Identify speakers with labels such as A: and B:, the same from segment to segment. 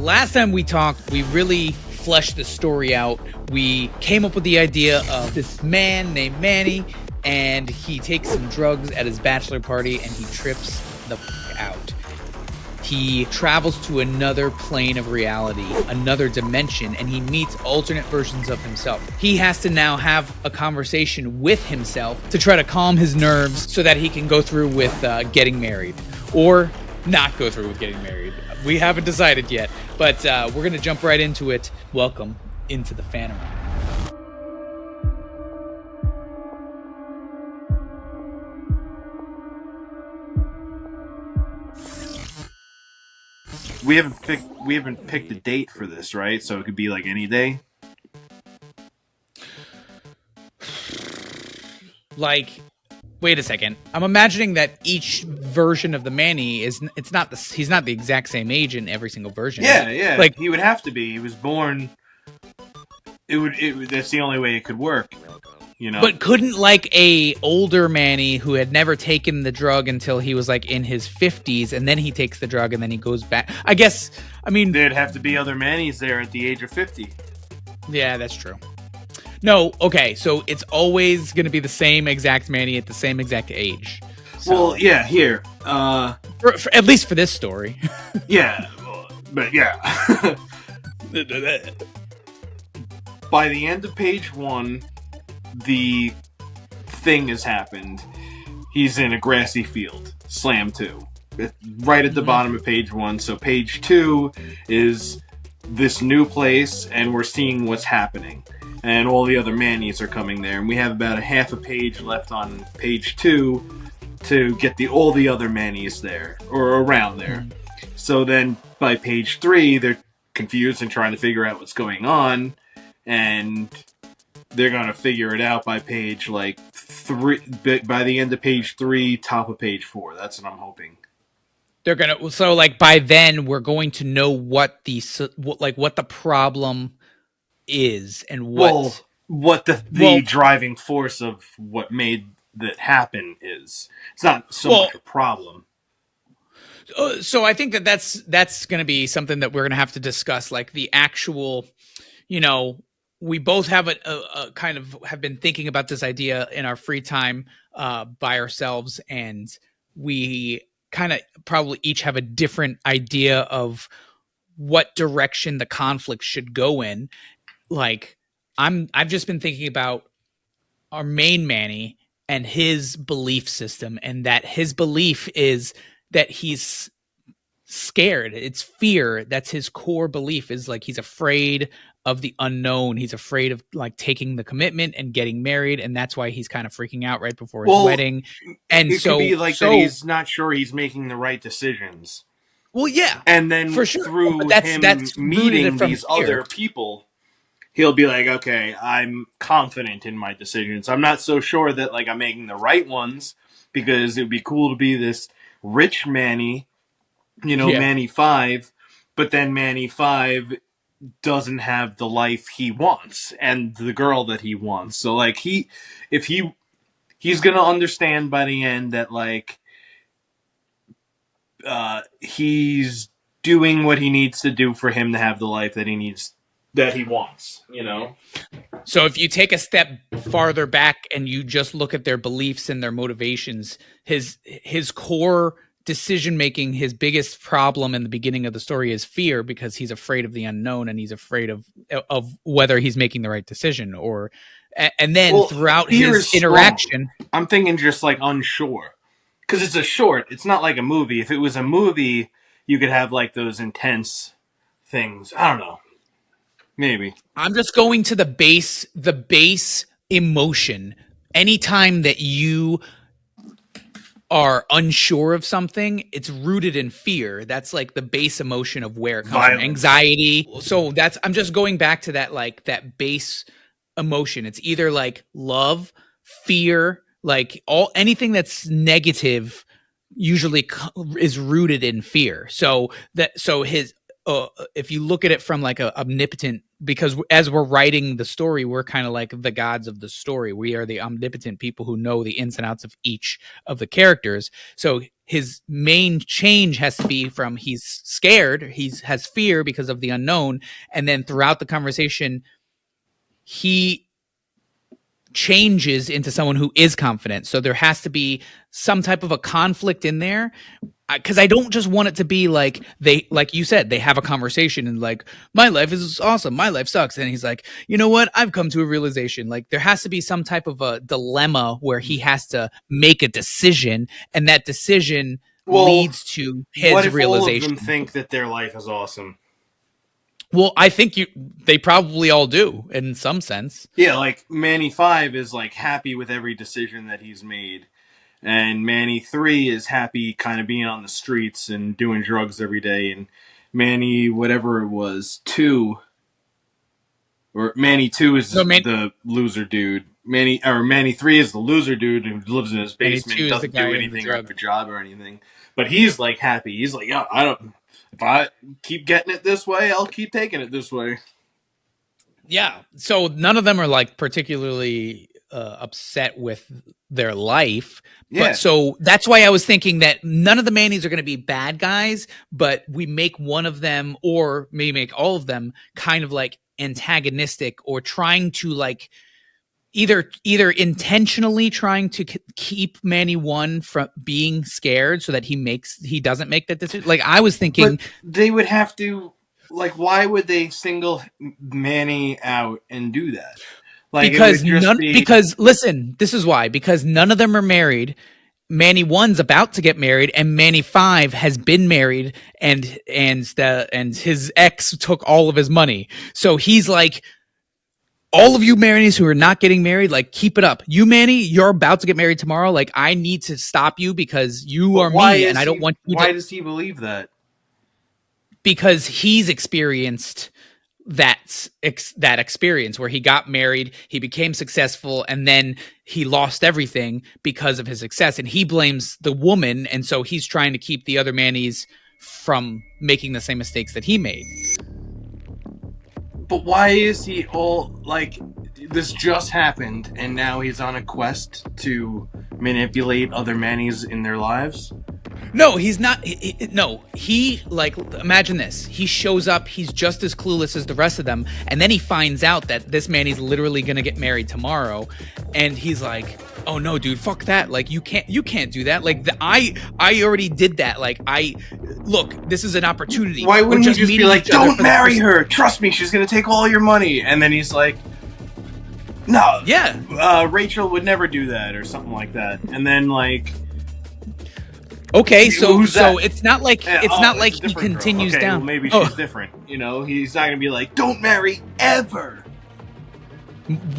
A: Last time we talked, we really fleshed the story out. We came up with the idea of this man named Manny, and he takes some drugs at his bachelor party, and he trips the f*** out. He travels to another plane of reality, another dimension, and he meets alternate versions of himself. He has to now have a conversation with himself to try to calm his nerves so that he can go through with getting married, or not go through with getting married. We haven't decided yet, but we're going to jump right into it. Welcome into the Phantom.
B: We haven't picked a date for this, right? So it could be like any day.
A: Like, wait a second. I'm imagining that each version of the Manny he's not the exact same age in every single version.
B: Yeah.
A: Like,
B: he would have to be. He was born. That's the only way it could work. You know.
A: But couldn't like a older Manny who had never taken the drug until he was like in his 50s, and then he takes the drug and then he goes back? I mean,
B: there'd have to be other Mannys there at the age of 50.
A: Yeah, that's true. No, okay, so it's always going to be the same exact Manny at the same exact age. So,
B: well, yeah, here.
A: For at least for this story.
B: Yeah, but yeah. By the end of page 1, the thing has happened. He's in a grassy field. Slam 2. Right at the bottom of page 1. So page 2 is this new place, and we're seeing what's happening. And all the other Mannys are coming there. And we have about a half a page left on page 2 to get all the other Mannys there, or around there. So then by page 3, they're confused and trying to figure out what's going on. And they're going to figure it out by page 3, by the end of page 3, top of page 4. That's what I'm hoping.
A: They're going to, so like by then we're going to know what the problem is and what
B: the driving force of what made that happen is. It's not so much a problem.
A: So I think that's going to be something that we're going to have to discuss, like the actual, we both have a kind of have been thinking about this idea in our free time by ourselves, and we kind of probably each have a different idea of what direction the conflict should go in. Like I've just been thinking about our main Manny and his belief system, and that his belief is that he's scared. It's fear. That's his core belief, is like he's afraid of the unknown. He's afraid of like taking the commitment and getting married, and that's why he's kind of freaking out right before his wedding. And
B: it could be like that he's not sure he's making the right decisions.
A: Well, yeah,
B: and then
A: for sure.
B: Through that's meeting these other people, he'll be like, okay, I'm confident in my decisions. I'm not so sure that like I'm making the right ones, because it would be cool to be this rich Manny, Manny 5, but then Manny 5 doesn't have the life he wants and the girl that he wants. So like he's going to understand by the end that like he's doing what he needs to do for him to have the life that he wants, So
A: if you take a step farther back and you just look at their beliefs and their motivations, his core decision making, his biggest problem in the beginning of the story is fear, because he's afraid of the unknown and he's afraid of whether he's making the right decision, and then throughout his interaction,
B: I'm thinking just like unsure, because it's a short. It's not like a movie. If it was a movie, you could have like those intense things. I don't know. Maybe. I'm
A: just going to the base emotion. Anytime that you are unsure of something, it's rooted in fear. That's like the base emotion of where it comes from. Anxiety. So I'm just going back to that, like that base emotion. It's either like love, fear, like anything that's negative usually is rooted in fear. So his if you look at it from like a omnipotent, because as we're writing the story, we're kind of like the gods of the story. We are the omnipotent people who know the ins and outs of each of the characters. So his main change has to be from he's scared, has fear because of the unknown, and then throughout the conversation, he changes into someone who is confident. So there has to be some type of a conflict in there, because I don't just want it to be like they, like you said, they have a conversation and like, my life is awesome, my life sucks, and he's like, you know what, I've come to a realization. Like there has to be some type of a dilemma where he has to make a decision, and that decision leads to his
B: what if
A: realization.
B: All of them think that their life is awesome?
A: Well, I think they probably all do in some sense.
B: Yeah, like Manny 5 is like happy with every decision that he's made. And Manny 3 is happy kind of being on the streets and doing drugs every day. And Manny, whatever it was, 2, or Manny 2 is the loser dude. Manny 3 is the loser dude who lives in his basement and doesn't do anything or have a job or anything. But he's like happy. He's like, yeah, if I keep getting it this way, I'll keep taking it this way.
A: Yeah. So none of them are like particularly upset with their life. Yeah. But so that's why I was thinking that none of the Mannys are going to be bad guys, but we make one of them, or maybe make all of them, kind of like antagonistic, or trying to like either intentionally trying to keep Manny 1 from being scared so that he doesn't make that decision. Like I was thinking,
B: but they would have to, like, why would they single Manny out and do that? Like,
A: because because listen, this is why, because none of them are married. Manny 1's about to get married, and Manny 5 has been married, and his ex took all of his money. So he's like, all of you Mannys who are not getting married, like, keep it up. You, Manny, you're about to get married tomorrow. Like, I need to stop you because you are me, and I don't want you to.
B: Why does he believe that?
A: Because he's experienced that experience where he got married, he became successful, and then he lost everything because of his success, and he blames the woman, and so he's trying to keep the other Mannys from making the same mistakes that he made.
B: But why is he all like, this just happened and now he's on a quest to manipulate other Mannys in their lives?
A: No, he's not. He like, imagine this. He shows up, he's just as clueless as the rest of them, and then he finds out that this Manny's literally gonna get married tomorrow, and he's like, oh no, dude, fuck that. Like, you can't do that. Like, I already did that. Like, look, this is an opportunity.
B: Why wouldn't you just be like, don't marry her, trust me, she's gonna take all your money? And then he's like, no,
A: yeah,
B: Rachel would never do that, or something like that. And then like,
A: okay, so it's not like he continues down.
B: Well, maybe she's different. You know, he's not gonna be like, don't marry ever.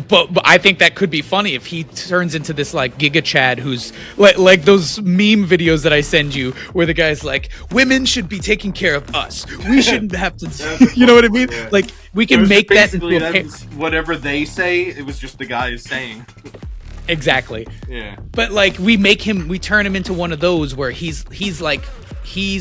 A: But I think that could be funny if he turns into this like Giga Chad who's like those meme videos that I send you where the guy's like, women should be taking care of us. We shouldn't have to. You know what I mean? Yeah. Like, we can make that into
B: whatever they say. It was just the guy saying.
A: Exactly.
B: Yeah.
A: But like, we turn him into one of those where he's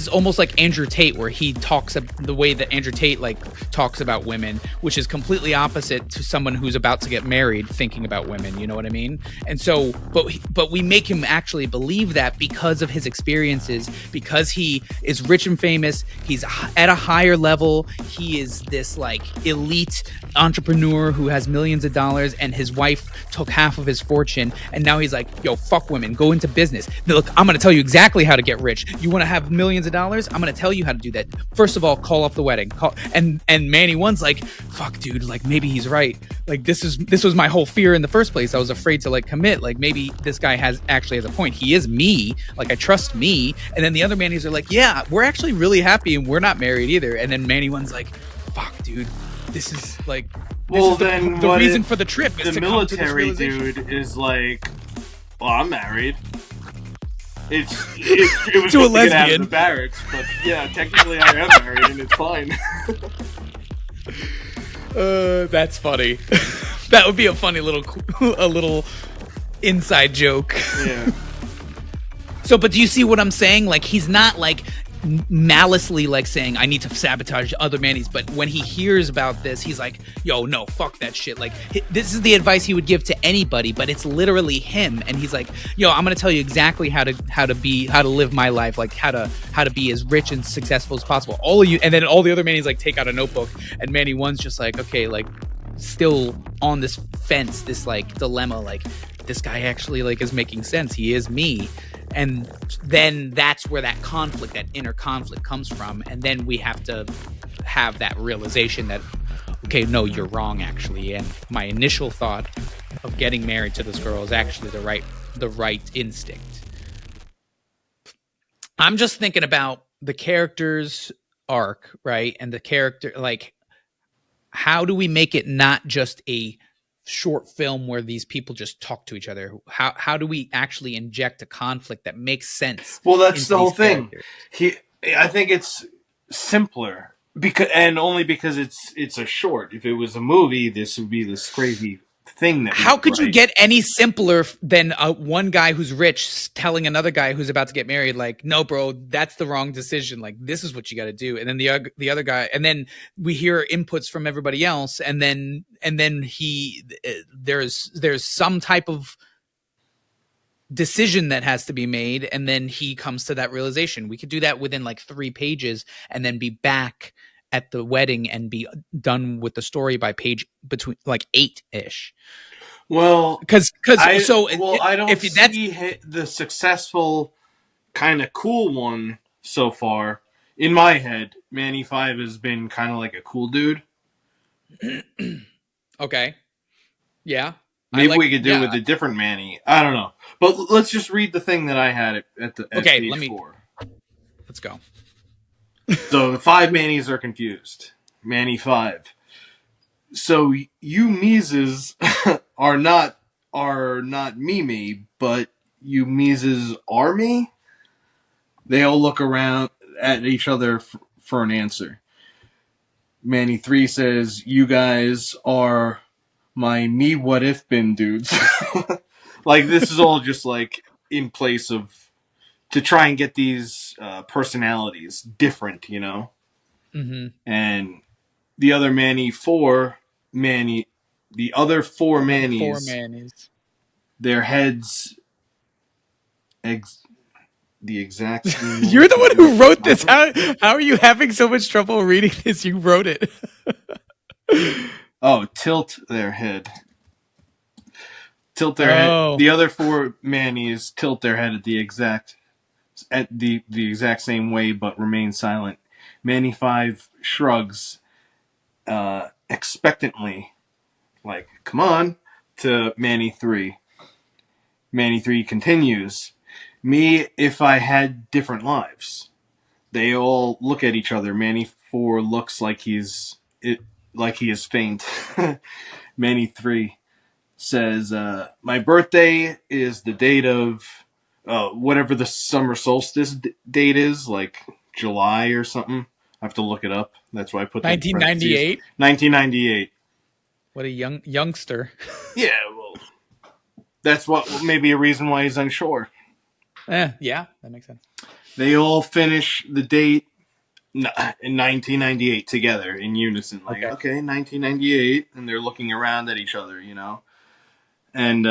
A: almost like Andrew Tate, where he talks the way that Andrew Tate like talks about women, which is completely opposite to someone who's about to get married thinking about women. You know what I mean? And so, but we make him actually believe that because of his experiences, because he is rich and famous, he's at a higher level, he is this like elite entrepreneur who has millions of dollars, and his wife took half of his fortune, and now he's like, yo, fuck women, go into business. Now, look, I'm gonna tell you exactly how to get rich. You want to have millions of dollars? I'm gonna tell you how to do that. First of all, call off the wedding. And Manny 1's like, fuck, dude, like, maybe he's right. Like, this was my whole fear in the first place. I was afraid to like commit. Like, maybe this guy actually has a point. He is me. Like, I trust me. And then the other Mannys are like, yeah, we're actually really happy and we're not married either. And then Manny 1's like, fuck, dude, this is like,
B: well, then
A: the reason for the trip is
B: the military dude is like, well, I'm married. It was
A: to a lesbian.
B: To get out of the barracks, but yeah, technically I am married and it's fine.
A: That's funny. That would be a funny little inside joke.
B: Yeah.
A: So, but do you see what I'm saying? Like, he's not like, maliciously like saying I need to sabotage other Mannys, but when he hears about this, he's like, yo, no, fuck that shit. Like, this is the advice he would give to anybody, but it's literally him. And he's like, yo, I'm gonna tell you exactly how to live my life, like how to be as rich and successful as possible. All of you. And then all the other Mannys like take out a notebook, and Manny one's just like, okay, like still on this fence, this like dilemma, like this guy actually like is making sense. He is me. And then that's where that conflict, that inner conflict comes from. And then we have to have that realization that, okay, no, you're wrong actually. And my initial thought of getting married to this girl is actually the right instinct. I'm just thinking about the character's arc, right? And the character, like, how do we make it not just a short film where these people just talk to each other? How do we actually inject a conflict that makes sense?
B: Well, that's the whole thing. I think it's simpler and only because it's a short. If it was a movie, this would be this crazy thing.
A: How could you get any simpler than one guy who's rich telling another guy who's about to get married, like, no, bro, that's the wrong decision. Like, this is what you got to do. And then the other guy, and then we hear inputs from everybody else, and then there's some type of decision that has to be made, and then he comes to that realization. We could do that within like 3 pages, and then be back at the wedding and be done with the story by page between like 8-ish.
B: Well,
A: because
B: I don't see the successful kind of cool one so far. In my head, Manny 5 has been kind of like a cool dude.
A: Okay. Yeah.
B: Maybe we could do it with a different Manny. I don't know. But let's just read the thing that I had at page 4.
A: Let's go.
B: So the 5 Mannys are confused. Manny 5. So you Mises are not Mimi, but you Mises are me? They all look around at each other for an answer. Manny 3 says, you guys are my me what if bin dudes. Like, this is all just like in place of to try and get these personalities different, you know?
A: Mm-hmm.
B: And the other the other four Mannys, their heads, the exact same.
A: You're the one who wrote this. How are you having so much trouble reading this? You wrote it.
B: Oh, tilt their head. Head. The other 4 Mannys tilt their head at the exact same way, but remain silent. Manny 5 shrugs expectantly, like, come on, to Manny 3. Manny 3 continues, me if I had different lives. They all look at each other. Manny 4 looks like he is faint. Manny 3 says, my birthday is the date of whatever the summer solstice date is, like July or something. I have to look it up. That's why I put
A: 1998.
B: 1998.
A: What a youngster.
B: Yeah, well, that's maybe a reason why he's unsure.
A: Yeah, that makes sense.
B: They all finish the date in 1998 together in unison. Like, okay 1998, and they're looking around at each other, you know. And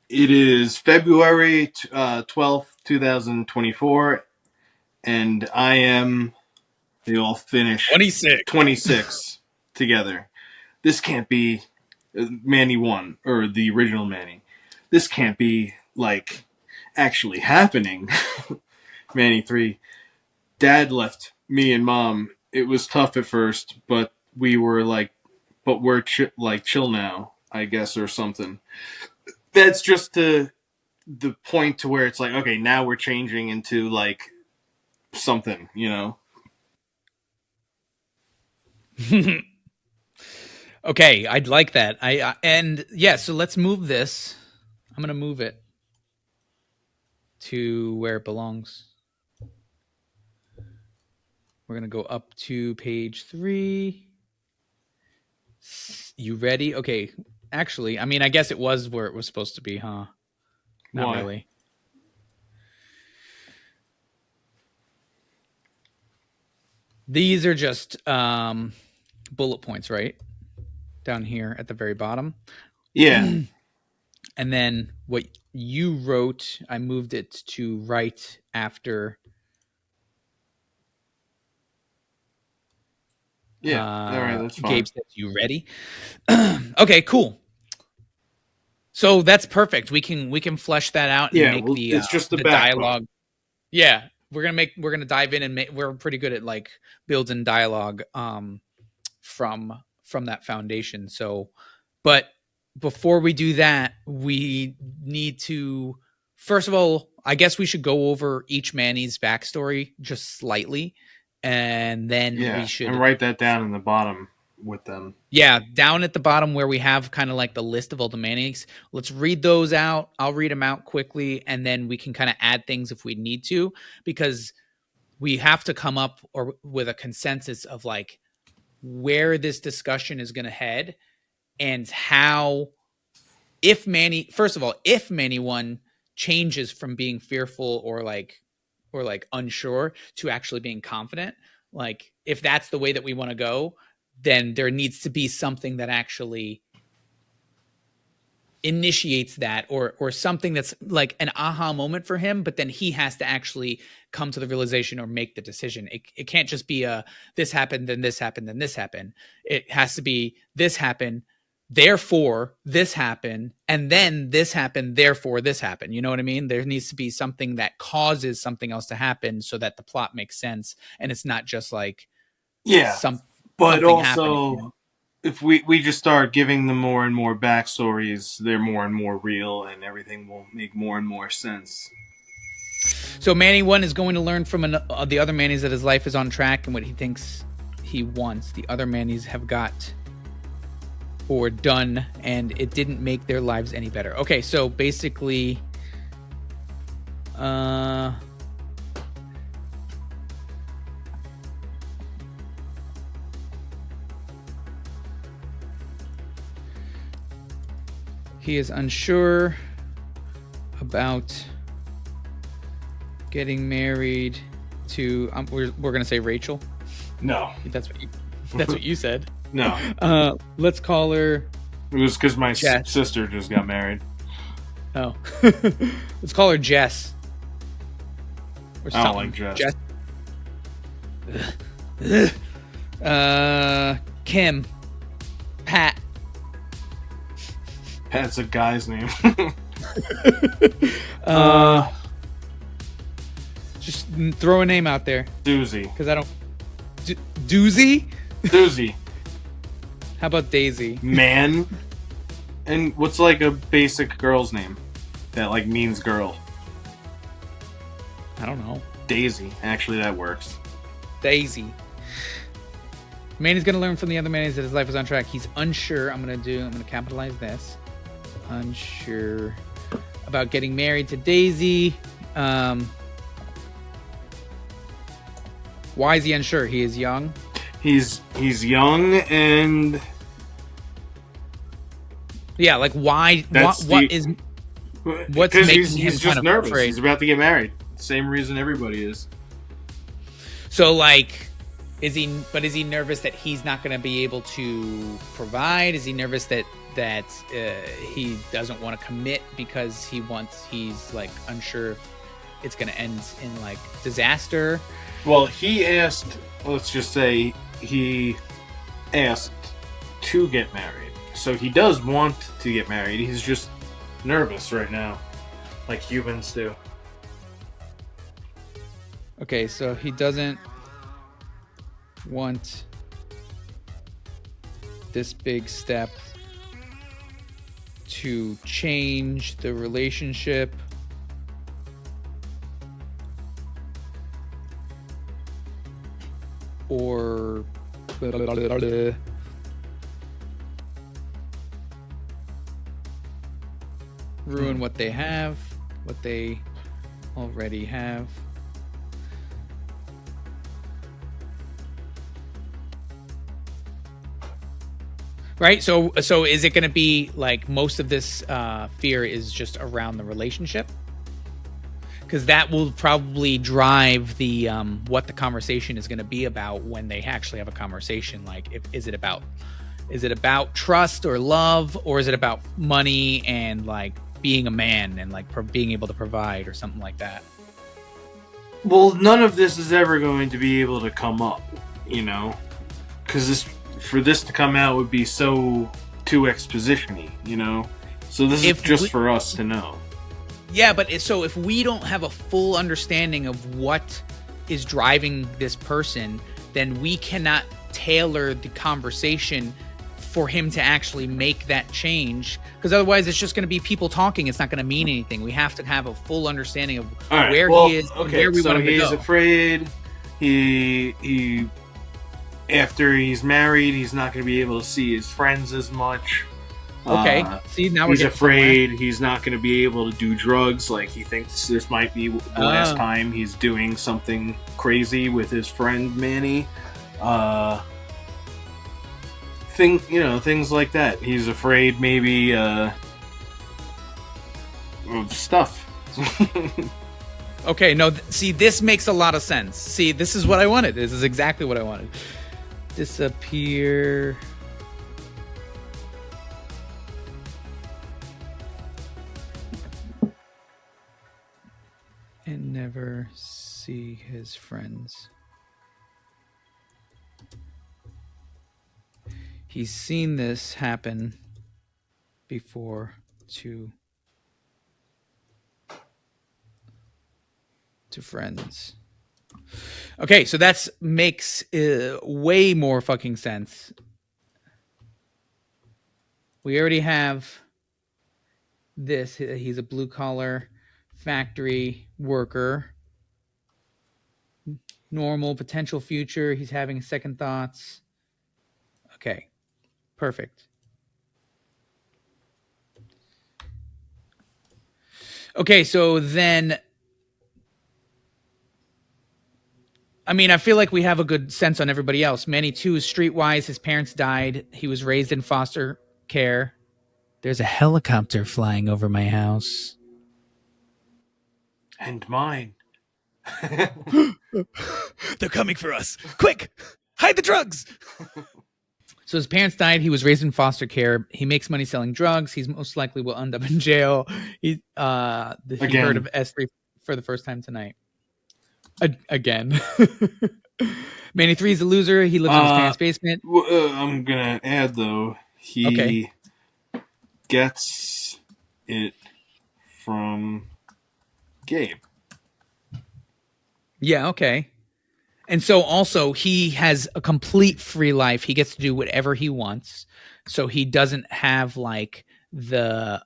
B: it is February 12th, 2024, and I am. They all finish 26 together. This can't be Manny 1 or the original Manny. This can't be like actually happening. Manny 3. Dad left me and Mom. It was tough at first, but we're chill now, I guess, or something. That's just the point to where it's like, okay, now we're changing into like something, you know.
A: Okay, I'd like that. So let's move this. I'm gonna move it to where it belongs. We're gonna go up to page 3. You ready? Okay. Actually, I mean, I guess it was where it was supposed to be, huh? Not really. These are just bullet points, right? Down here at the very bottom.
B: Yeah.
A: And then what you wrote, I moved it to right after.
B: Yeah. All right, that's fine.
A: Gabe says, "You ready?" Okay, cool. So that's perfect. We can flesh that out and make
B: it's just the
A: dialogue. Yeah, we're gonna dive in and we're pretty good at like building dialogue from that foundation. So, but before we do that, we need to, first of all, I guess we should go over each Manny's backstory just slightly, and then we should
B: write that down in the bottom with them.
A: Yeah, down at the bottom where we have kind of like the list of all the Manny's. Let's read those out. I'll read them out quickly, and then we can kind of add things if we need to, because we have to come up with a consensus of like where this discussion is going to head, and how, if Manny, first of all, if Manny one changes from being fearful or like unsure to actually being confident, like if that's the way that we want to go, then there needs to be something that actually initiates that, or something that's like an aha moment for him, but then he has to actually come to the realization or make the decision. It can't just be this happened, then this happened, then this happened. It has to be this happened, therefore this happened, and then this happened, therefore this happened. You know what I mean? There needs to be something that causes something else to happen so that the plot makes sense, and it's not just like
B: but also, you know? If we just start giving them more and more backstories, they're more and more real, and everything will make more and more sense.
A: So Manny 1 is going to learn from the other Mannys that his life is on track and what he thinks he wants. The other Mannys have got or done, and it didn't make their lives any better. Okay, so basically, he is unsure about getting married to. We're gonna say Rachel.
B: No,
A: that's what you said.
B: No.
A: Let's call her.
B: It was because my sister just got married.
A: Oh, let's call her Jess.
B: Or I don't like Jess.
A: Kim. Pat.
B: Pat's a guy's name.
A: Just throw a name out there.
B: Doozy.
A: Because I don't. Doozy?
B: Doozy.
A: How about Daisy?
B: Man. And what's like a basic girl's name that like means girl?
A: I don't know.
B: Daisy. Actually, that works.
A: Daisy. Manny's gonna learn from the other Mannys that his life is on track. He's unsure. I'm gonna capitalize this. Unsure about getting married to Daisy. Why is he unsure? He is young.
B: He's young and
A: yeah, like why? What's making
B: he's just nervous? Afraid? He's about to get married. Same reason everybody is.
A: So like, is he nervous that he's not going to be able to provide? Is he nervous that he doesn't want to commit because he's like unsure if it's going to end in like disaster?
B: Well, he asked. Let's just say he asked to get married. So he does want to get married. He's just nervous right now, like humans do.
A: Okay, so he doesn't want this big step to change the relationship or ruin what they already have. Right? So is it going to be like most of this fear is just around the relationship? because that will probably drive the what the conversation is going to be about when they actually have a conversation. Like, is it about trust or love, or is it about money and like being a man and like being able to provide or something like that?
B: Well, none of this is ever going to be able to come up, because for this to come out would be so too exposition-y, So this is just for us to know.
A: Yeah, but so if we don't have a full understanding of what is driving this person, then we cannot tailor the conversation for him to actually make that change, because otherwise it's just going to be people talking. It's not going to mean anything. We have to have a full understanding of where he is, and where we want him to go.
B: He's afraid. He after he's married, he's not going to be able to see his friends as much.
A: Okay. See, now
B: he's afraid he's not going to be able to do drugs. Like, he thinks this might be the last time he's doing something crazy with his friend Manny. Things like that. He's afraid maybe of stuff.
A: Okay, no, see, this makes a lot of sense. See, this is what I wanted. This is exactly what I wanted. Disappear. And never see his friends. He's seen this happen before to friends. Okay, so that makes way more fucking sense. We already have this. He's a blue-collar factory worker. Normal potential future. He's having second thoughts. Okay. Perfect. Okay, so then, I mean, I feel like we have a good sense on everybody else. Manny, too, is streetwise. His parents died. He was raised in foster care. There's a helicopter flying over my house.
B: And mine.
A: They're coming for us. Quick! Hide the drugs! So his parents died. He was raised in foster care. He makes money selling drugs. He's most likely will end up in jail. He heard of S3 for the first time tonight. Again. Manny 3 is a loser. He lives in his parents' basement.
B: I'm going to add, though, he gets it from Gabe.
A: Yeah, okay. And so also he has a complete free life. He gets to do whatever he wants. So he doesn't have like the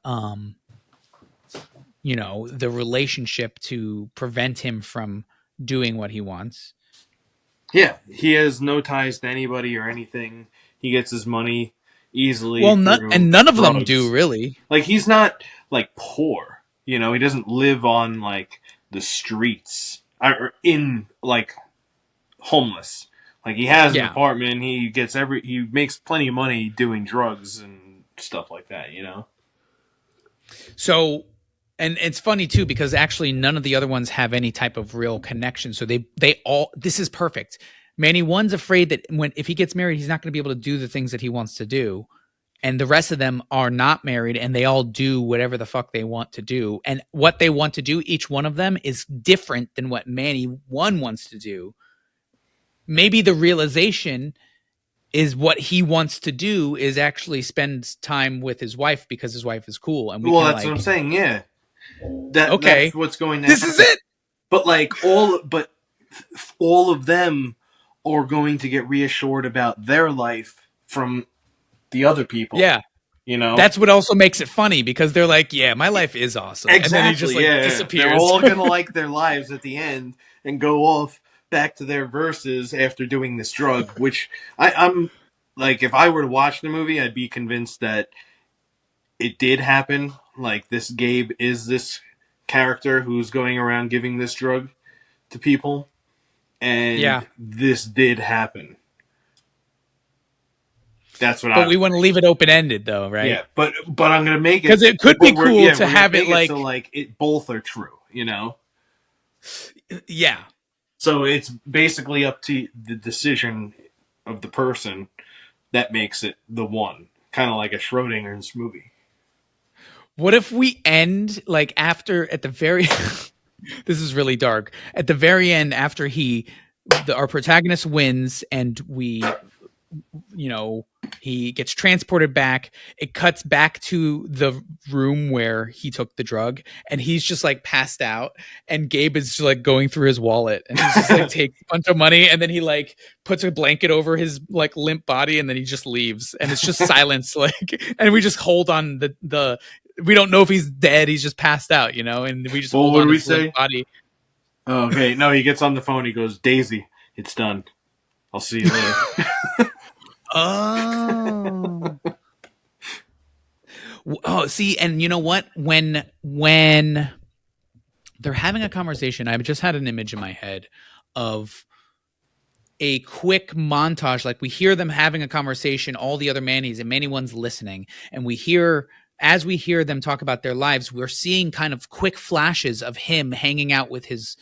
A: the relationship to prevent him from doing what he wants.
B: Yeah, he has no ties to anybody or anything. He gets his money easily.
A: Well, none of them do, really.
B: Like, he's not like poor. He doesn't live on like the streets or in like homeless. Like, he has an apartment. He makes plenty of money doing drugs and stuff like that.
A: So, and it's funny too, because actually none of the other ones have any type of real connection. So they all, this is perfect. Manny 1's afraid that if he gets married, he's not going to be able to do the things that he wants to do. And the rest of them are not married, and they all do whatever the fuck they want to do. And what they want to do, each one of them, is different than what Manny 1 wants to do. Maybe the realization is what he wants to do is actually spend time with his wife because his wife is cool. And
B: that's what I'm saying. Yeah, that's what's going to happen.
A: This is it.
B: But all of them are going to get reassured about their life from the other people.
A: Yeah. That's what also makes it funny, because they're like, yeah, my life is awesome.
B: Exactly.
A: And then he just disappears.
B: They're all going to like their lives at the end and go off back to their verses after doing this drug, which I'm like, if I were to watch the movie, I'd be convinced that it did happen. Like, this Gabe is this character who's going around giving this drug to people. And this did happen. That's what
A: But we want to leave it open-ended, though, right?
B: Yeah, but I'm going to make it...
A: Because it could be cool to have it like...
B: so, it both are true,
A: Yeah.
B: So it's basically up to the decision of the person that makes it the one. Kind of like a Schrodinger's movie.
A: What if we end like after at the very this is really dark. At the very end after our protagonist wins and you know, he gets transported back. It cuts back to the room where he took the drug, and he's just like passed out. And Gabe is just like going through his wallet, and he's just like takes a bunch of money, and then he like puts a blanket over his like limp body, and then he just leaves, and it's just silence. Like, and we just hold on the. We don't know if he's dead. He's just passed out, you know, and we just
B: Well,
A: hold
B: what
A: on
B: do we
A: his
B: say?
A: limp body.
B: Oh, okay, no, he gets on the phone. He goes, Daisy, it's done. I'll see you later.
A: Oh. Oh, see, and you know what? When they're having a conversation, I've just had an image in my head of a quick montage. Like we hear them having a conversation, all the other Manny's, and Manny one's listening, and as we hear them talk about their lives, we're seeing kind of quick flashes of him hanging out with his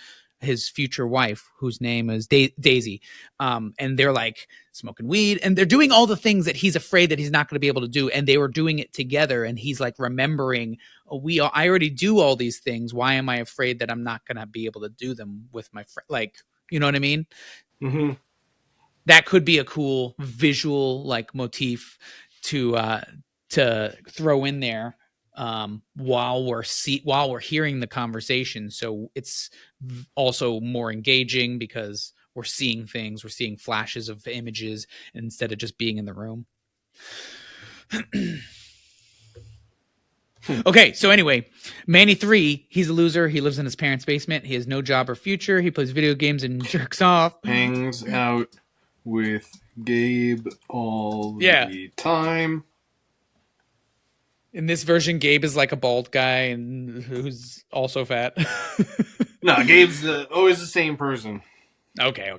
A: future wife, whose name is Daisy. And they're like smoking weed, and they're doing all the things that he's afraid that he's not going to be able to do. And they were doing it together, and he's like remembering, I already do all these things. Why am I afraid that I'm not going to be able to do them with my friend? Like, you know what I mean?
B: Mm-hmm.
A: That could be a cool visual like motif to throw in there while we're hearing the conversation. So it's also more engaging because we're seeing things, we're seeing flashes of images instead of just being in the room. Okay, so anyway, Manny 3, he's a loser. He lives in his parents' basement. He has no job or future. He plays video games and jerks off.
B: Hangs out with Gabe all the time.
A: In this version, Gabe is like a bald guy and who's also fat.
B: No, Gabe's always the same person.
A: Okay.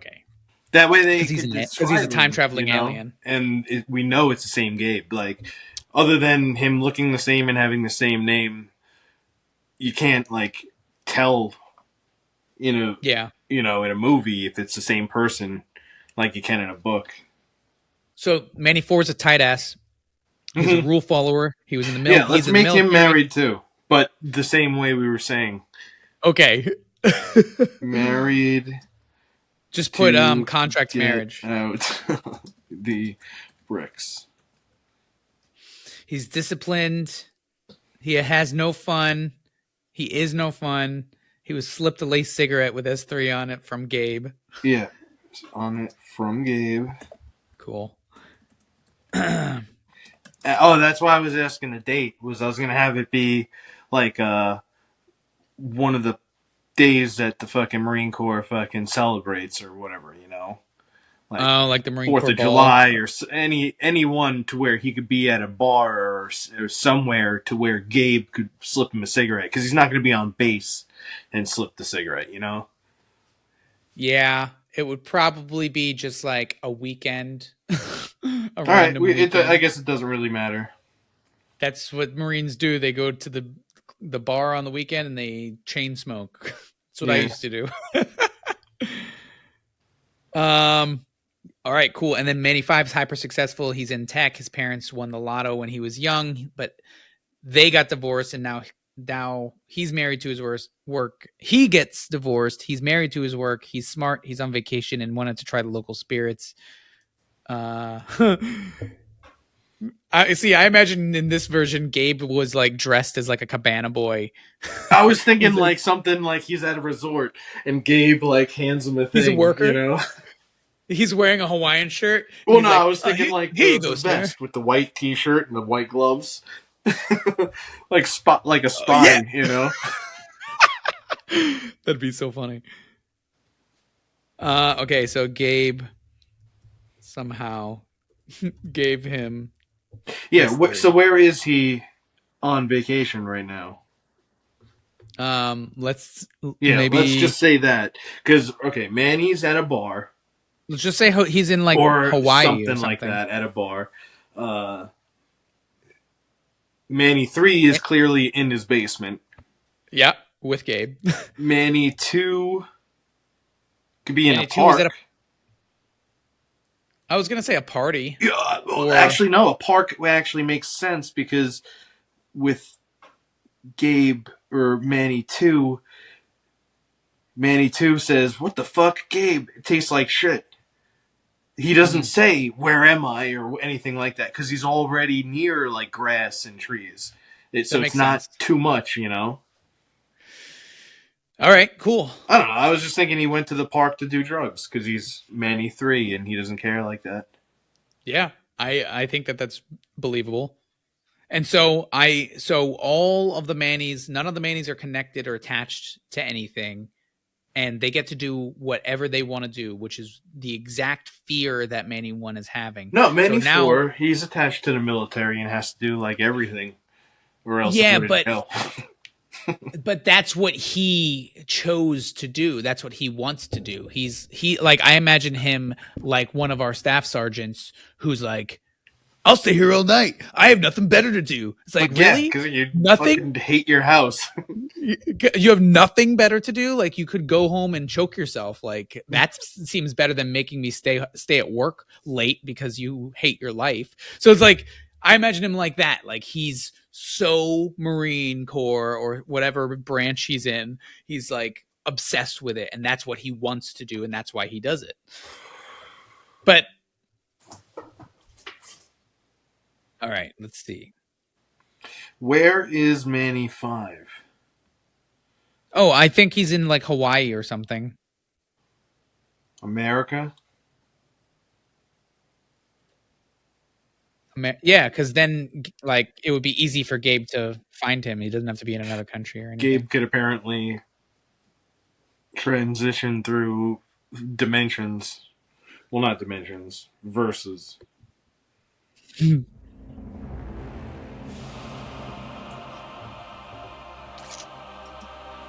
B: That way they
A: Because he's a time traveling alien,
B: and we know it's the same Gabe. Like, other than him looking the same and having the same name, you can't like tell. In a movie if it's the same person, like you can in a book.
A: So Manny 4 is a tight ass. He's a rule follower. He was in the middle.
B: Yeah, let's make him married too, but the same way we were saying.
A: Okay.
B: Married.
A: Just put contract marriage.
B: Out the bricks.
A: He's disciplined. He has no fun. He is no fun. He was slipped a lace cigarette with S3 on it from Gabe.
B: Yeah, on it from Gabe.
A: Cool.
B: Oh, that's why I was asking a date. I was going to have it be like one of the days that the fucking Marine Corps fucking celebrates or whatever, you know?
A: Like the Marine Corps
B: 4th of July or anyone to where he could be at a bar or somewhere to where Gabe could slip him a cigarette because he's not going to be on base and slip the cigarette, you know?
A: Yeah, it would probably be just like a weekend.
B: All right, I guess it doesn't really matter.
A: That's what Marines do. They go to the bar on the weekend and they chain smoke. That's what I used to do. All right, cool. And then Manny 5 is hyper successful. He's in tech. His parents won the lotto when he was young, but they got divorced, and now he's married to his work. He gets divorced. He's married to his work. He's smart. He's on vacation and wanted to try the local spirits. I imagine in this version, Gabe was like dressed as like a cabana boy.
B: I was thinking like something like he's at a resort and Gabe like hands him a thing.
A: He's a worker,
B: you know.
A: He's wearing a Hawaiian shirt.
B: Well, no, I was thinking like the vest with the white T-shirt and the white gloves, like a spy, you know.
A: That'd be so funny. Okay, so Gabe somehow gave him.
B: Yeah. So where is he on vacation right now?
A: Let's
B: just say that because Manny's at a bar.
A: Let's just say he's in like Hawaii
B: something
A: or something
B: like that at a bar. Manny 3 is clearly in his basement.
A: Yeah, with Gabe.
B: Manny 2 could be in
A: Manny
B: a
A: 2 is
B: park.
A: at I was gonna say a party.
B: Yeah, well,
A: Or-
B: actually, no. A park actually makes sense because with Gabe or Manny 2, Manny 2 says, "What the fuck, Gabe? It tastes like shit." He doesn't say, "Where am I?" or anything like that because he's already near like grass and trees. So it's
A: makes
B: not
A: sense.
B: too much, you know?
A: All right, cool.
B: I don't know. I was just thinking he went to the park to do drugs because he's Manny 3 and he doesn't care like that.
A: Yeah, I think that that's believable. And so all of the Mannies, none of the Mannies are connected or attached to anything, and they get to do whatever they want to do, which is the exact fear that Manny 1 is having.
B: No, Manny
A: So now-
B: 4, he's attached to the military and has to do like everything, or else
A: Yeah,
B: he'll go to jail.
A: but that's what he chose to do. That's what he wants to do. He like, I imagine him like one of our staff sergeants who's like, I'll stay here all night. I have nothing better to do. It's like,
B: Yeah,
A: really?
B: because you
A: Nothing?
B: fucking hate your house.
A: You have nothing better to do? Like, you could go home and choke yourself. Like, that seems better than making me stay at work late because you hate your life. So it's like, I imagine him like that. Like, he's so Marine Corps or whatever branch he's in. He's like obsessed with it, and that's what he wants to do, and that's why he does it. But all right, let's see.
B: Where is Manny 5?
A: Oh, I think he's in like Hawaii or something.
B: America?
A: Yeah, because then like it would be easy for Gabe to find him. He doesn't have to be in another country or anything.
B: Gabe could apparently transition through dimensions. Well, not dimensions, verses.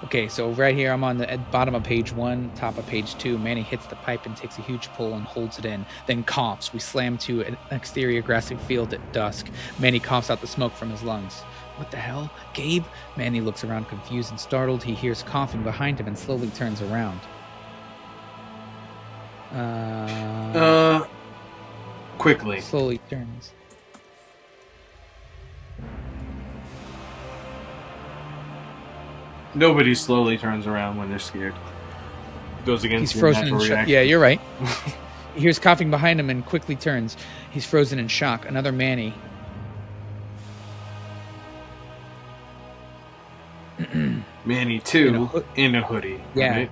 A: Okay, so right here, I'm on the bottom of page 1, top of page 2. Manny hits the pipe and takes a huge pull and holds it in. Then coughs. We slam to an exterior grassy field at dusk. Manny coughs out the smoke from his lungs. What the hell? Gabe? Manny looks around confused and startled. He hears coughing behind him and slowly turns around.
B: Quickly.
A: Slowly turns.
B: Nobody slowly turns around when they're scared. Goes against
A: He's
B: your
A: frozen in
B: natural
A: shock.
B: reaction.
A: Yeah, you're right. He hears coughing behind him and quickly turns. He's frozen in shock. Another Manny.
B: Manny 2 in a hoodie.
A: Yeah.
B: Right?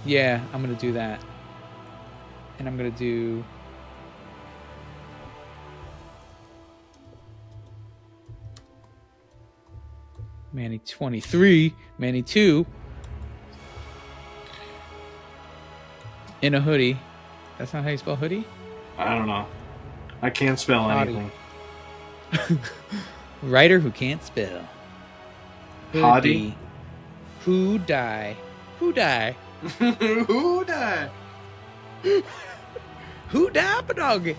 A: Yeah, I'm going to do that. And I'm going to do... Manny 23. Manny 2. In a hoodie. That's not how you spell hoodie?
B: I don't know. I can't spell
A: Hottie.
B: anything.
A: Writer who can't spell.
B: Hottie?
A: Who die? Who die?
B: Who died?
A: Who died, dog?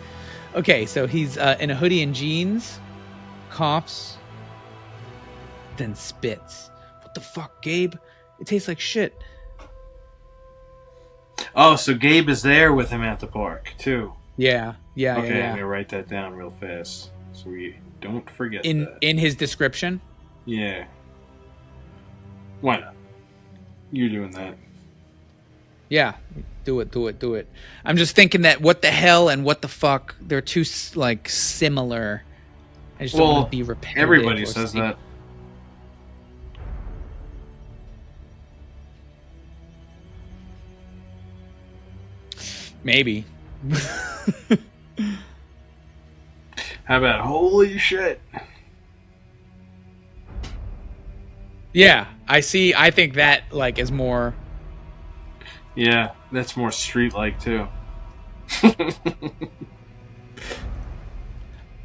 A: Okay, so he's in a hoodie and jeans, coughs, then spits. What the fuck, Gabe? It tastes like shit.
B: Oh, so Gabe is there with him at the park, too.
A: Yeah.
B: Okay, I'm
A: yeah.
B: going to write that down real fast so we don't forget
A: In
B: that.
A: in his description.
B: Yeah. Why not? You're doing that.
A: Yeah, do it. I'm just thinking that what the hell and what the fuck, they're too like similar. I just don't want to be repetitive.
B: Everybody says that.
A: Maybe.
B: How about holy shit?
A: Yeah, I see. I think that like is more.
B: Yeah, that's more street-like too.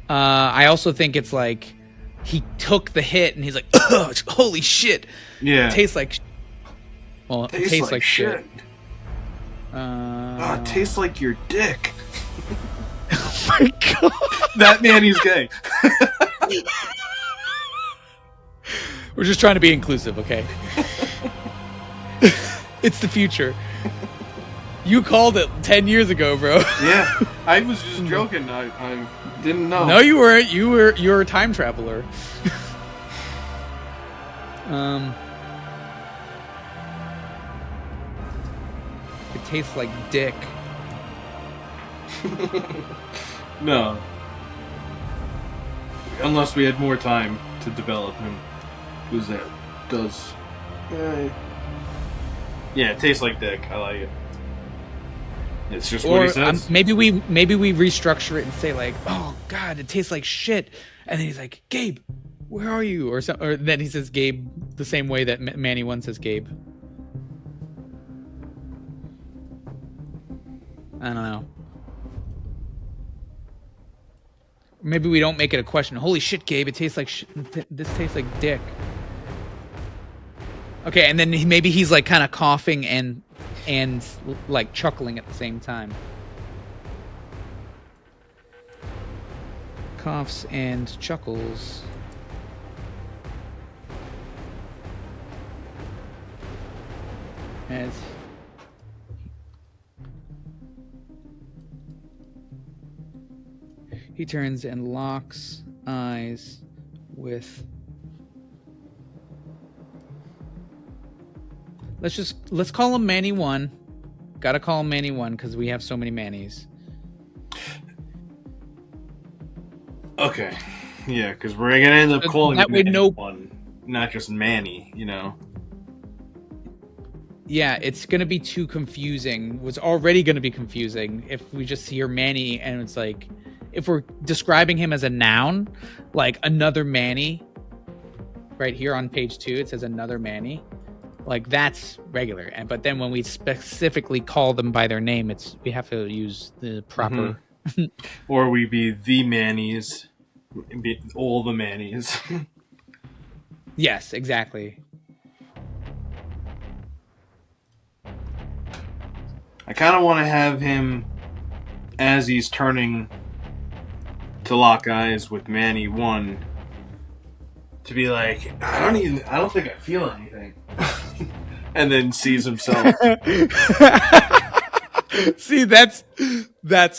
A: I also think it's like he took the hit and he's like, ugh, holy shit.
B: Yeah.
A: Tastes like. Well, it tastes like shit.
B: It tastes like your dick.
A: Oh my god.
B: That man, he's gay.
A: We're just trying to be inclusive, okay? It's the future. You called it 10 years ago, bro.
B: Yeah, I was just joking. I didn't know.
A: No, you weren't. You're a time traveler. It tastes like dick.
B: No. Unless we had more time to develop him. Who's that? Does. Yeah, it tastes like dick. I like it. It's just what he says.
A: Maybe we restructure it and say like, "Oh God, it tastes like shit," and then he's like, "Gabe, where are you?" Or then he says Gabe the same way that Manny once says Gabe. I don't know. Maybe we don't make it a question. Holy shit, Gabe! It tastes like this tastes like dick. Okay, and then maybe he's like kind of coughing and like chuckling at the same time. Coughs and chuckles. As he turns and locks eyes with... Let's call him Manny 1. Gotta call him Manny 1 because we have so many Mannys.
B: Okay. Yeah, because we're gonna end up calling him Manny 1, not just Manny, you know.
A: Yeah, it's gonna be too confusing. It was already gonna be confusing if we just hear Manny and it's like, if we're describing him as a noun, like another Manny. Right here on page 2, it says another Manny. Like that's regular, but then when we specifically call them by their name, we have to use the proper.
B: Mm-hmm. Or we be the Mannies, be all the Mannies.
A: Yes, exactly.
B: I kind of want to have him as he's turning to lock eyes with Manny 1 to be like, I don't think I feel anything. And then sees himself.
A: See, that's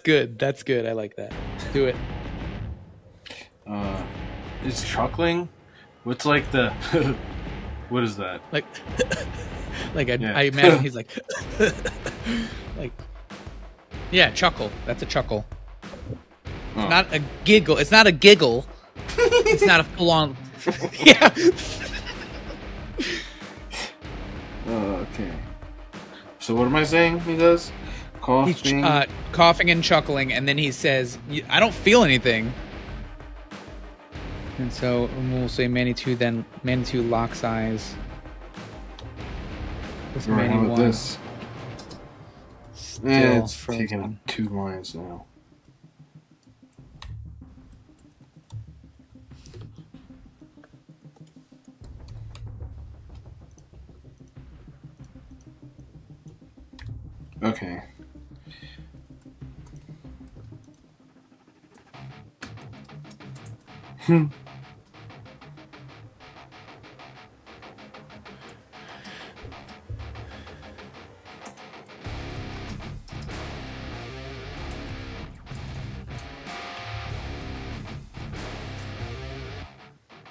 A: good. That's good. I like that. Do it.
B: Is chuckling? What's like the... What is that?
A: Like I imagine he's like... like... Yeah, chuckle. That's a chuckle. It's not a giggle. It's not a giggle. It's not a full-on... Yeah.
B: Okay. So what am I saying he does? Coughing?
A: He's coughing and chuckling, and then he says, I don't feel anything. And so we'll say Manny 2, then Manny 2 locks eyes. With Manny 1.
B: This?
A: Still
B: Yeah, it's
A: frozen.
B: taking up 2 lines now. Okay.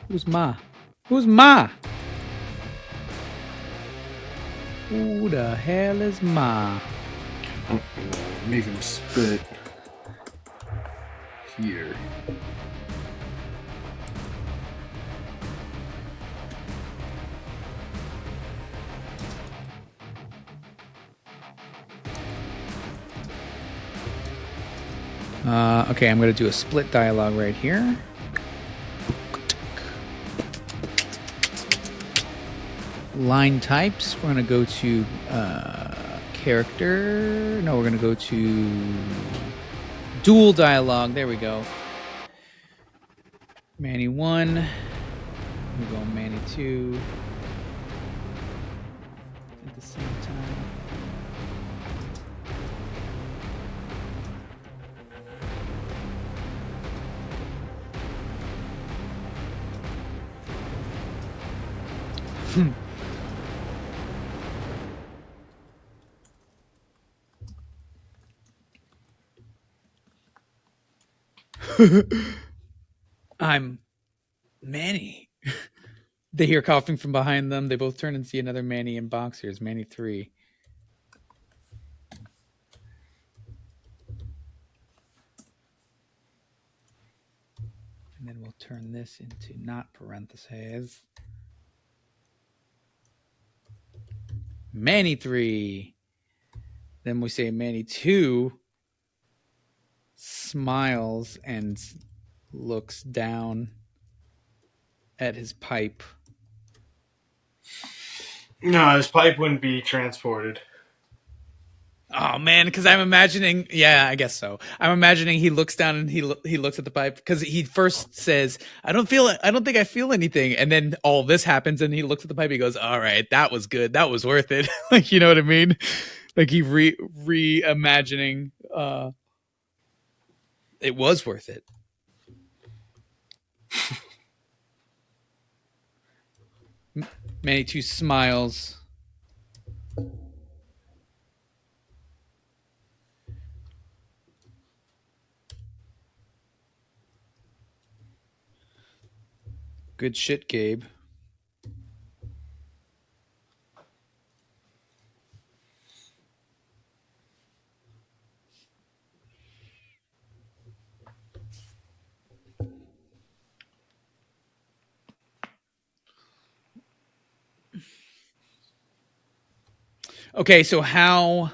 A: Who's Ma? Who's Ma? Who the hell is Ma?
B: I'm gonna make him spit here.
A: Okay, I'm going to do a split dialogue right here. Line types. We're going to go to character. No, we're going to go to dual dialogue. There we go. Manny 1. We go Manny 2. At the same time. I'm Manny. They hear coughing from behind them. They both turn and see another Manny in boxers. Manny 3. And then we'll turn this into not parentheses. Manny 3. Then we say Manny 2 smiles and looks down at his pipe.
B: No, his pipe wouldn't be transported.
A: Oh man, because I'm imagining. Yeah, I guess so. I'm imagining he looks down and he looks at the pipe because he first says, "I don't think I feel anything," and then all this happens and he looks at the pipe. He goes, "All right, that was good. That was worth it." Like, you know what I mean? Like he reimagining. It was worth it. Manny 2 smiles. Good shit, Gabe. Okay, so how...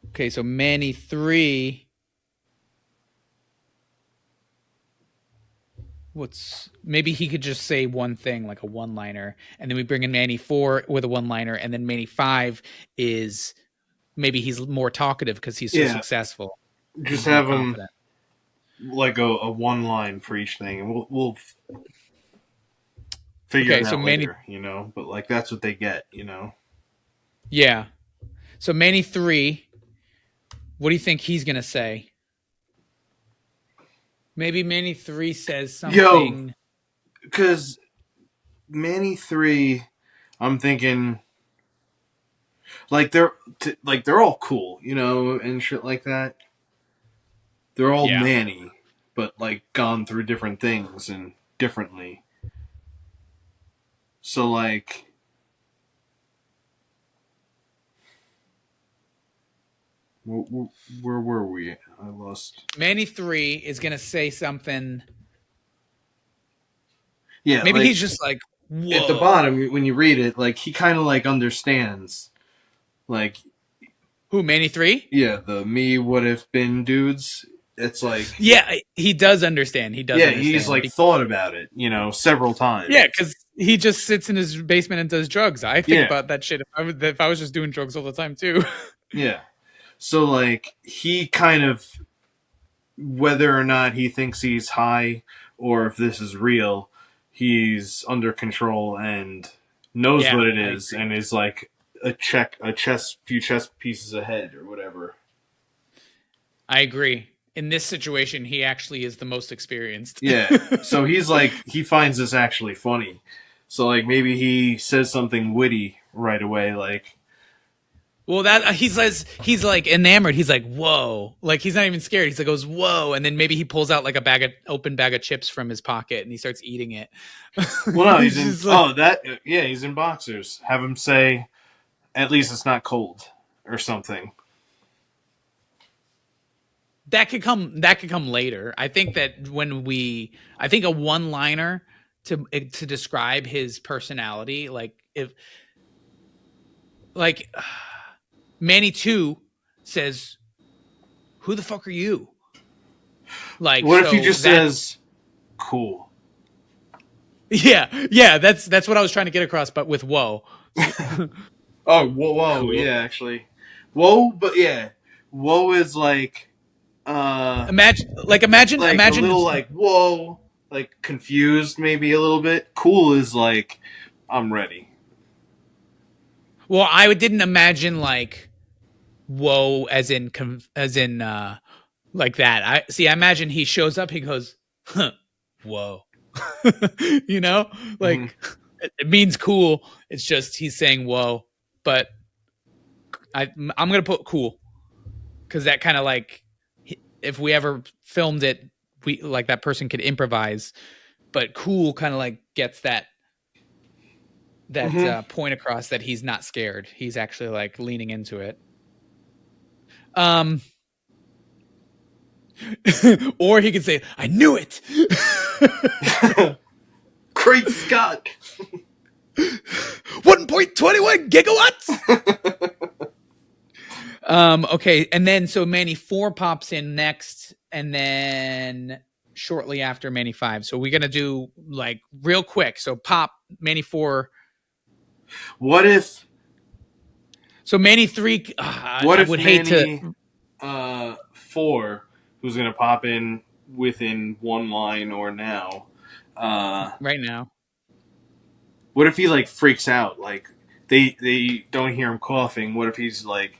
A: Okay, so Manny 3... Maybe he could just say one thing, like a one-liner, and then we bring in Manny 4 with a one-liner, and then Manny 5 is... Maybe he's more talkative because he's so successful.
B: Just have him like a one line for each thing, and we'll figure it out later, you know. But like that's what they get, you know.
A: Yeah. So Manny 3, what do you think he's gonna say? Maybe Manny 3 says something.
B: Because Manny 3, I'm thinking. Like they're all cool, you know, and shit like that. They're all Manny, but like gone through different things and differently. So like, where were we? I lost.
A: Manny 3 is gonna say something.
B: Yeah,
A: maybe he's just like, whoa.
B: At the bottom when you read it, like he kind of like understands. Like,
A: who, Manny 3?
B: Yeah, the me would have been dudes. It's like,
A: yeah, he does understand.
B: He's like thought about it, you know, several times.
A: Yeah, because he just sits in his basement and does drugs. I think about that shit if I was just doing drugs all the time too.
B: Yeah. So like he kind of, whether or not he thinks he's high or if this is real, he's under control and knows what it is and is like few chess pieces ahead or whatever.
A: I agree. In this situation, he actually is the most experienced.
B: Yeah. So he's like, he finds this actually funny. So like maybe he says something witty right away, like,
A: well, that he's like enamored. He's like, whoa. Like he's not even scared. He's like, goes, whoa. And then maybe he pulls out like open bag of chips from his pocket and he starts eating it.
B: Well, no, he's in he's in boxers. Have him say, at least it's not cold or something.
A: That could come later. I think that I think a one-liner to describe his personality, like if like Manny 2 says, "Who the fuck are you?" Like,
B: what if he just says, "Cool"?
A: Yeah, that's what I was trying to get across, but with whoa.
B: Oh, whoa, cool. Yeah, actually, whoa, but yeah, whoa is like,
A: imagine a
B: little like whoa, like confused maybe a little bit. Cool is like, I'm ready.
A: Well, I didn't imagine like whoa as in like that. I imagine he shows up, he goes, huh, whoa. You know, like it means cool. It's just he's saying whoa, but I'm gonna put cool. because that kind of like, if we ever filmed it, we like that person could improvise, but cool kind of like gets that point across that he's not scared. He's actually like leaning into it. Or he could say, "I knew it."
B: Great Scott.
A: 1.21 gigawatts. Okay, and then so Manny 4 pops in next, and then shortly after Manny 5. So we're gonna do like real quick. So pop Manny 4.
B: What if?
A: So Manny 3.
B: What
A: I
B: if
A: would
B: Manny,
A: hate to.
B: 4, who's gonna pop in within one line or now?
A: Right now.
B: What if he like freaks out? Like they don't hear him coughing. What if he's like,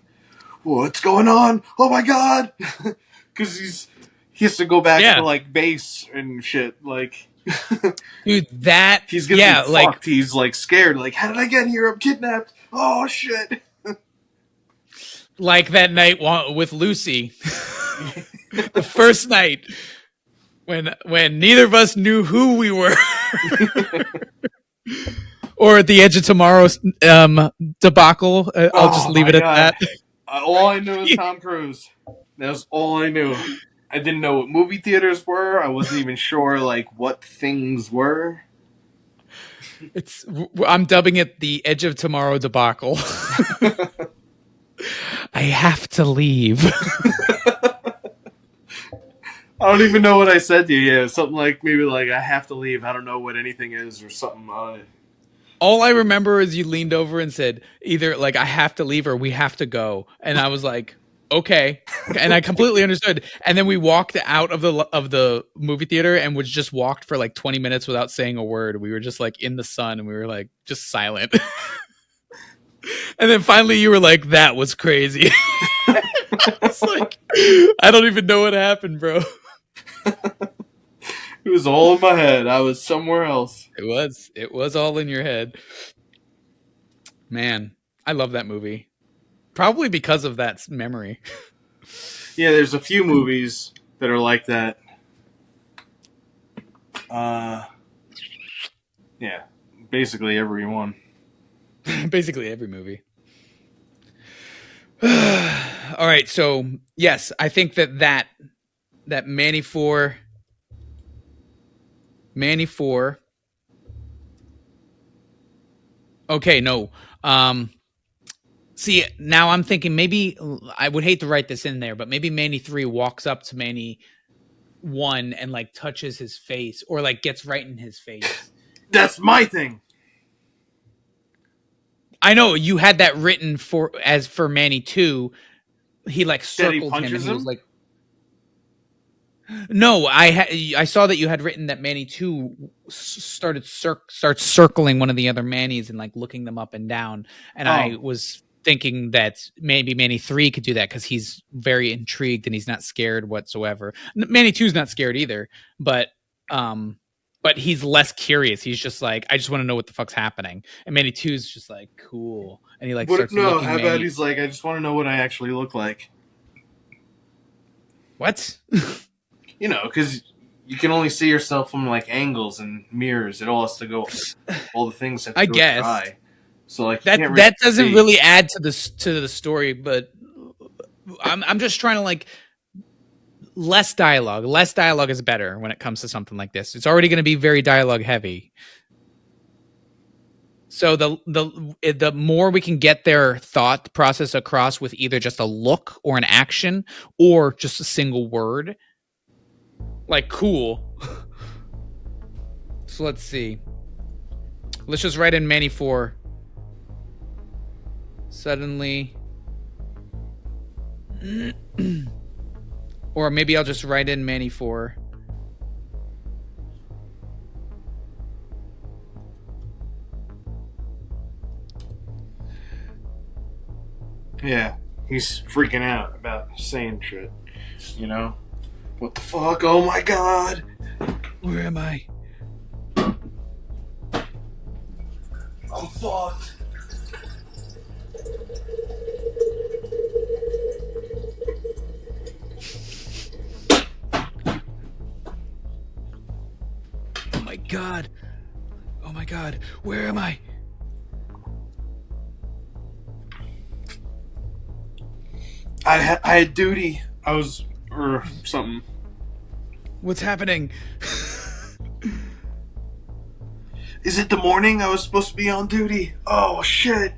B: "What's going on? Oh my god!" Because he has to go back to like base and shit. Like,
A: dude, that
B: he's gonna be fucked. Like, he's like scared. Like, how did I get here? I'm kidnapped. Oh shit!
A: Like that night with Lucy, the first night when neither of us knew who we were. Or at the Edge of Tomorrow's debacle. I'll just leave it at that.
B: All I knew was Tom Cruise. That was all I knew. I didn't know what movie theaters were. I wasn't even sure like what things were.
A: I'm dubbing it the Edge of Tomorrow debacle. I have to leave.
B: I don't even know what I said to you. Yeah, something like maybe like I have to leave. I don't know what anything is or something.
A: All I remember is you leaned over and said either like I have to leave or we have to go, and I was like, okay, and I completely understood. And then we walked out of the movie theater and was just walked for like 20 minutes without saying a word. We were just like in the sun and we were like just silent. And then finally you were like, "That was crazy." It's like I don't even know what happened, bro.
B: It was all in my head. I was somewhere else.
A: It was all in your head. Man, I love that movie. Probably because of that memory.
B: Yeah, there's a few movies that are like that. Yeah, basically every one.
A: Basically every movie. All right, so yes, I think that Manny 4. Okay, no. See, now I'm thinking maybe I would hate to write this in there, but maybe Manny 3 walks up to Manny 1 and like touches his face or like gets right in his face.
B: That's my thing.
A: I know you had that written for Manny 2. He like circled him and he was like, no, I saw that you had written that Manny 2 starts circling one of the other Mannys and like looking them up and down. And I was thinking that maybe Manny 3 could do that because he's very intrigued and he's not scared whatsoever. Manny 2's not scared either, but he's less curious. He's just like, I just want to know what the fuck's happening. And Manny 2's just like, cool. And he like starts looking.
B: How about he's like, I just want to know what I actually look like.
A: What?
B: You know, because you can only see yourself from like angles and mirrors. It all has to go. All the things have to go
A: guess.
B: dry. So like
A: that doesn't really add to the story, but I'm just trying to like less dialogue. Less dialogue is better when it comes to something like this. It's already going to be very dialogue heavy. So the more we can get their thought process across with either just a look or an action or just a single word. Like, cool. So let's see. Let's just write in Manny 4. Suddenly. Or maybe I'll just write in Manny 4.
B: Yeah, he's freaking out about saying shit. You know? What the fuck? Oh my god!
A: Where am I?
B: I'm fucked.
A: All god. Oh my god. Where am I?
B: I had duty. I was or something.
A: What's happening?
B: Is it the morning? I was supposed to be on duty. Oh shit.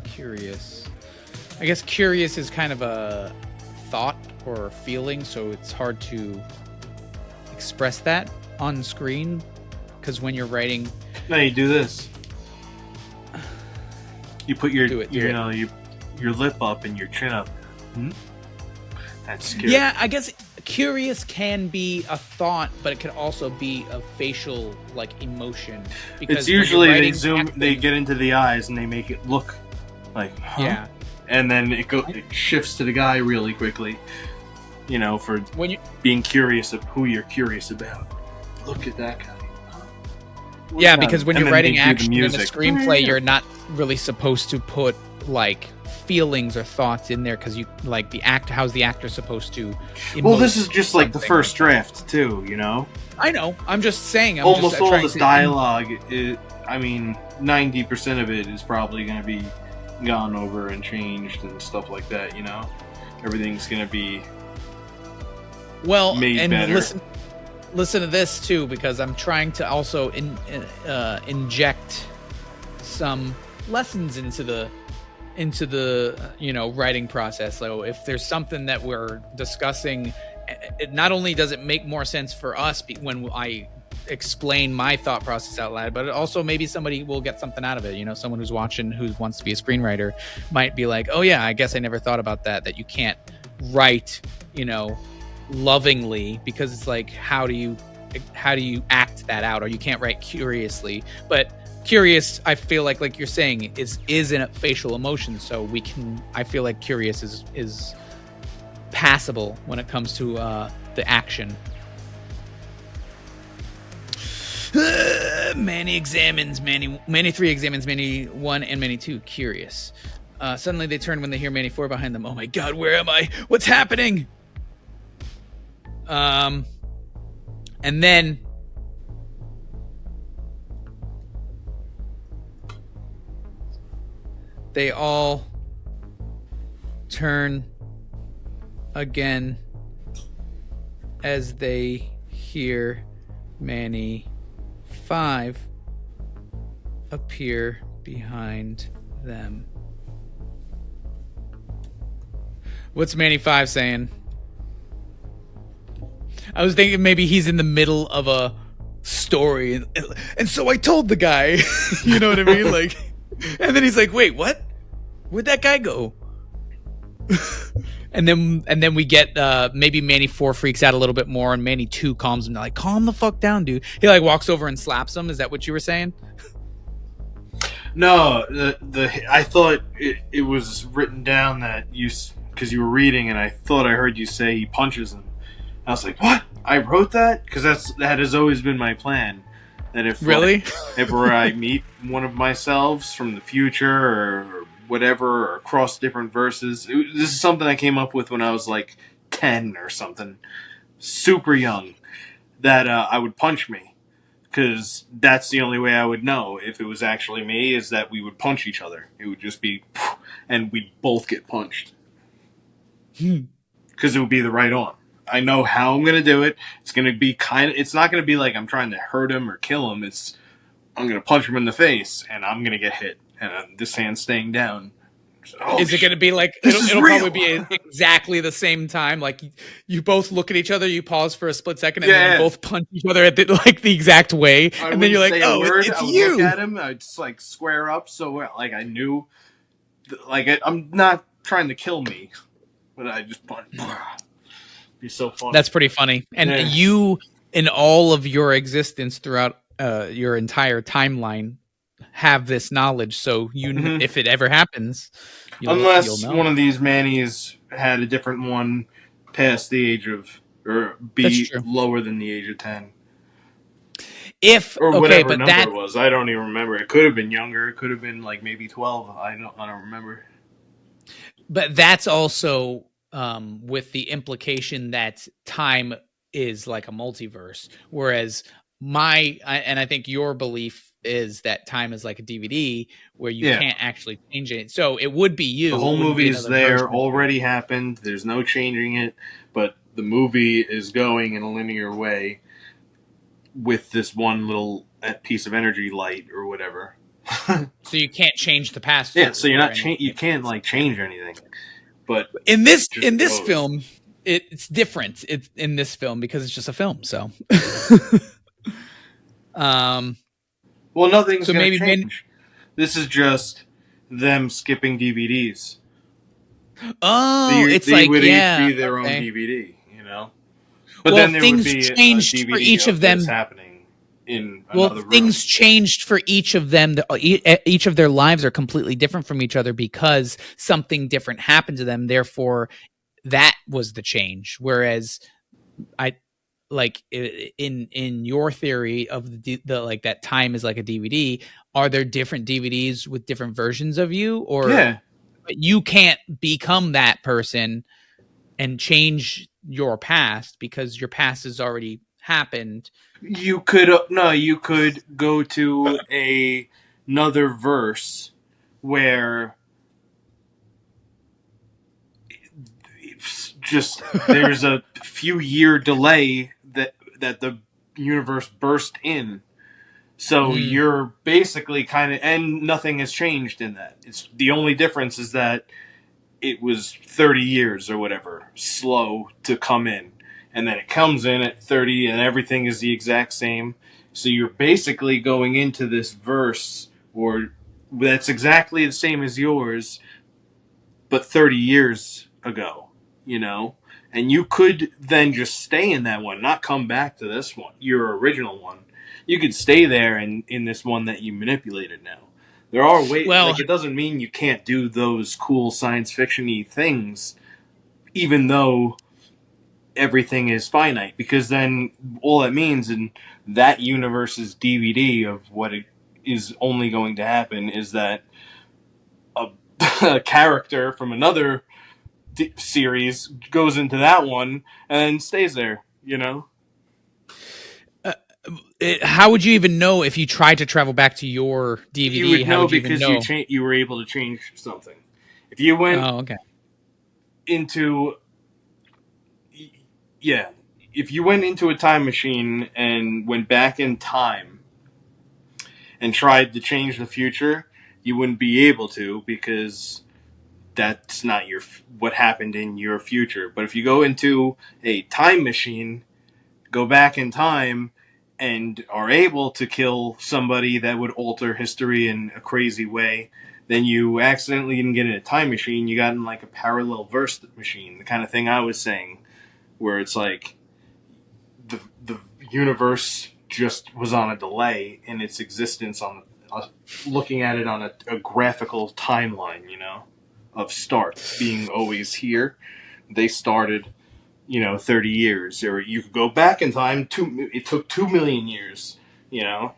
A: Curious. I guess curious is kind of a thought or feeling, so it's hard to express that on screen because when you're writing,
B: No, you do this. You put your your lip up and your chin up. That's scary.
A: yeah, I guess curious can be a thought, but it could also be a facial like emotion. Because
B: It's
A: when you're
B: usually they
A: writing
B: zoom,
A: acting-
B: they get into the eyes and they make it look like, huh?
A: Yeah.
B: And then it shifts to the guy really quickly. You know, for
A: When you
B: being curious of who you're curious about. Look at that guy.
A: Yeah, because when
B: And
A: you're
B: then
A: writing
B: they do the
A: action in a
B: music.
A: screenplay, you're not really supposed to put like feelings or thoughts in there because you like the act. How's the actor supposed to?
B: Well, this
A: emote
B: is just like the
A: something?
B: first draft too, you know.
A: I know. I'm just saying. I'm
B: Almost
A: just
B: all
A: trying
B: this
A: to-
B: dialogue, I mean, 90% of it is probably going to be gone over and changed and stuff like that. You know, everything's going to be
A: well,
B: made
A: and
B: better.
A: listen to this too, because I'm trying to also inject some lessons into the writing process. So if there's something that we're discussing, it not only does it make more sense for us when I explain my thought process out loud, but it also maybe somebody will get something out of it. You know, someone who's watching who wants to be a screenwriter might be like, oh yeah, I guess I never thought about that you can't write, lovingly, because it's like how do you act that out, or you can't write curiously. But curious, I feel like you're saying, is in a facial emotion, so I feel like curious is passable when it comes to the action. Manny 3 examines Manny 1 and Manny 2. Curious. Suddenly they turn when they hear Manny 4 behind them. Oh my god, where am I? What's happening? And then they all turn again as they hear Manny 5 appear behind them. What's Manny 5 saying? I was thinking maybe he's in the middle of a story, and so I told the guy, you know what I mean? Like, and then he's like, "Wait, what? Where'd that guy go?" and then we get maybe Manny 4 freaks out a little bit more, and Manny 2 calms him, like, "Calm the fuck down, dude." He like walks over and slaps him. Is that what you were saying?
B: No, I thought it was written down that because you were reading, and I thought I heard you say he punches him. I was like, what? I wrote that? Because that has always been my plan. That if I meet one of my selves from the future or whatever, or across different verses, this is something I came up with when I was like 10 or something, super young, that I would punch me. Because that's the only way I would know if it was actually me, is that we would punch each other. It would just be, and we'd both get punched. Because it would be the right arm. I know how I'm gonna do it. It's gonna be it's not gonna be like I'm trying to hurt him or kill him. I'm gonna punch him in the face and I'm gonna get hit and this hand's staying down.
A: Is it going to be like it'll probably be exactly the same time? Like you both look at each other, you pause for a split second, and then you both punch each other at the exact way, and then you're like, "Oh, it's you."
B: Look at him. I'd just like square up, so like I knew, like I'm not trying to kill me, but I just punch. Be so funny.
A: That's pretty funny. And you, in all of your existence throughout your entire timeline, have this knowledge, so if it ever happens,
B: unless
A: you'll know.
B: One of these Manny's had a different one past the age of, or be lower than the age of 10. Or whatever number it was, I don't even remember. It could have been younger. It could have been like maybe 12. I don't remember.
A: But that's also with the implication that time is like a multiverse, whereas I think your belief is that time is like a DVD where you can't actually change it. So it would be you.
B: The whole movie is there, already happened. There's no changing it, but the movie is going in a linear way with this one little piece of energy light or whatever.
A: So you can't change the past.
B: Yeah, so you can't like change anything. But
A: in this film, it's different. It's in this film because it's just a film. So,
B: well, nothing's going to change. This is just them skipping DVDs.
A: Oh,
B: they would each be their own DVD, you know. But then there
A: things
B: would be
A: changed for each of them
B: happening in another room.
A: Things changed for each of them. Each of their lives are completely different from each other because something different happened to them. Therefore, that was the change. Whereas, in your theory of the like that time is like a DVD. Are there different DVDs with different versions of you, or you can't become that person and change your past because your past has already happened?
B: You could go to another verse where just there's a few year delay that the universe burst in. So you're basically and nothing has changed in that. It's the only difference is that it was 30 years or whatever slow to come in. And then it comes in at 30 and everything is the exact same. So you're basically going into this verse that's exactly the same as yours, but 30 years ago, you know? And you could then just stay in that one, not come back to this one, your original one. You could stay there in this one that you manipulated now. There are ways, it doesn't mean you can't do those cool science fiction-y things, even though everything is finite, because then all it means in that universe's DVD of what it is only going to happen is that a character from another series goes into that one and stays there, you know?
A: How would you even know if you tried to travel back to your DVD?
B: You would know because you were able to change something. If you went into... Yeah, if you went into a time machine and went back in time and tried to change the future, you wouldn't be able to because that's not what happened in your future. But if you go into a time machine, go back in time, and are able to kill somebody that would alter history in a crazy way, then you accidentally didn't get in a time machine. You got in like a parallel verse machine, the kind of thing I was saying, where it's like the universe just was on a delay in its existence on looking at it on a graphical timeline, you know, of start being always here. They started, 30 years, or you could go back in time. It took 2 million years, you know.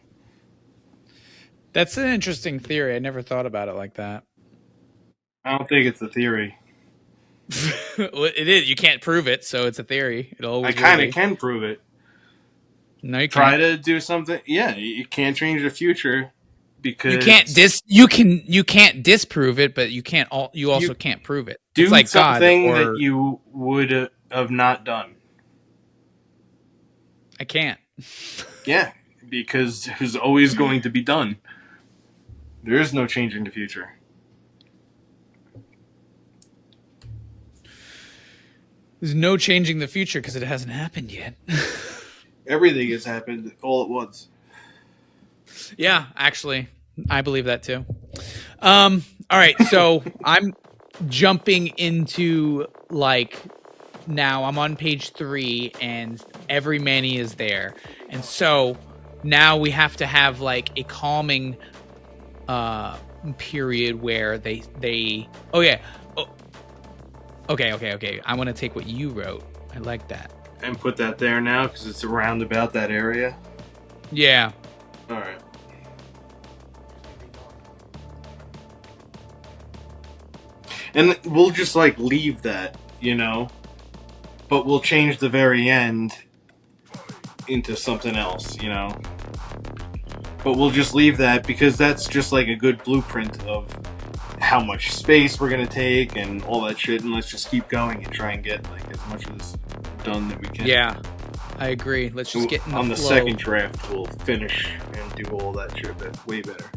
A: That's an interesting theory. I never thought about it like that.
B: I don't think it's a theory.
A: Well, it is. You can't prove it, so it's a theory.
B: I kind of can prove it.
A: No, you
B: try to do something. Yeah, you can't change the future because
A: you can't disprove it, but you also can't prove it.
B: Do it's like something that you would have not done.
A: I can't.
B: Yeah, because it was always going to be done. There is no changing the future.
A: There's no changing the future because it hasn't happened yet.
B: Everything has happened all at once.
A: Yeah, actually, I believe that too. All right, so I'm jumping into like now I'm on page 3 and every Manny is there. And so now we have to have like a calming period where they oh yeah. Oh, okay. I want to take what you wrote. I like that.
B: And put that there now because it's around about that area.
A: Yeah.
B: All right. And we'll just like leave that, you know, but we'll change the very end into something else, you know. But we'll just leave that because that's just like a good blueprint of how much space we're gonna take and all that shit. And let's just keep going and try and get like as much of this done that we can.
A: Yeah, I agree. Let's just get in
B: on the
A: flow.
B: second draft. We'll finish and do all that shit, but way better.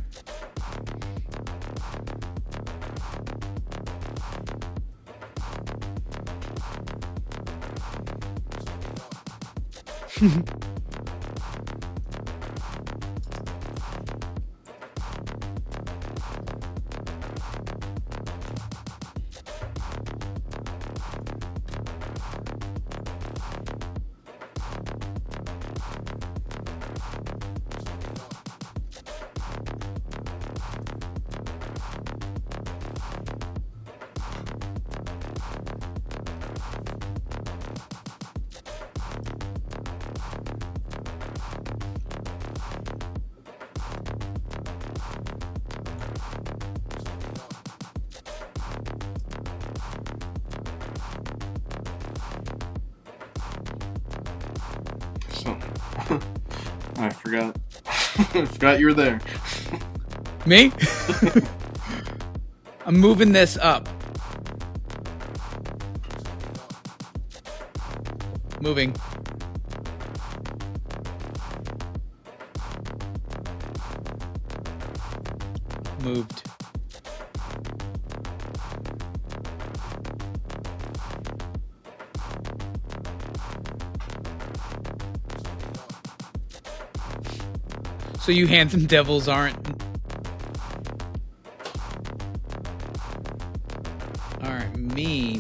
B: So, I forgot. I forgot you were there.
A: Me? I'm moving this up. Moving. Moved. So you handsome devils aren't me.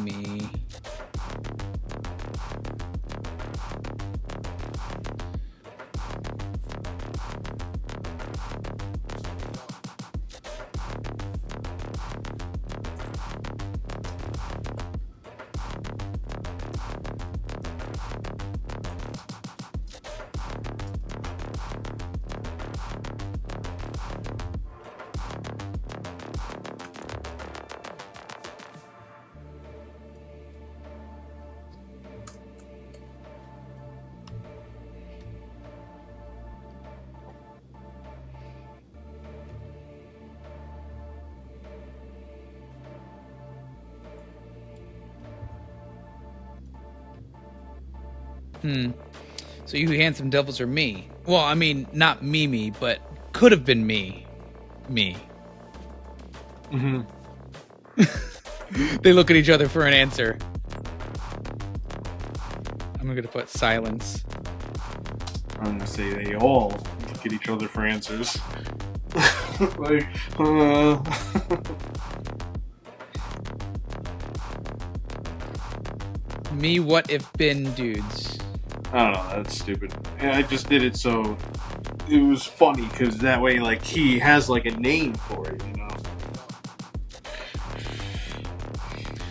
A: So you handsome devils are me. Well, I mean, not me, but could have been me.
B: Mm-hmm.
A: They look at each other for an answer. I'm going to put silence.
B: I'm gonna say they all look at each other for answers. Like,
A: Me, what if been dudes.
B: I don't know, that's stupid. And I just did it so it was funny because that way, like, he has like a name for it, you know.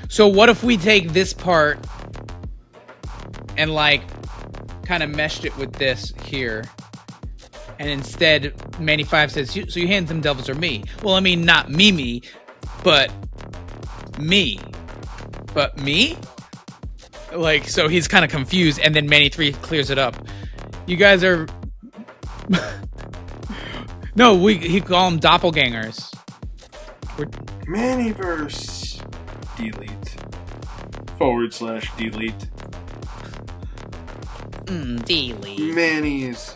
A: So what if we take this part and like kind of meshed it with this here, and instead Manny 5 says, so you handsome devils are me. Well, I mean, not me, but me. But me? Like, so he's kind of confused, and then Manny 3 clears it up. You guys are... No, he call them doppelgangers.
B: Mannyverse. Delete. /delete.
A: Daily.
B: Manny's.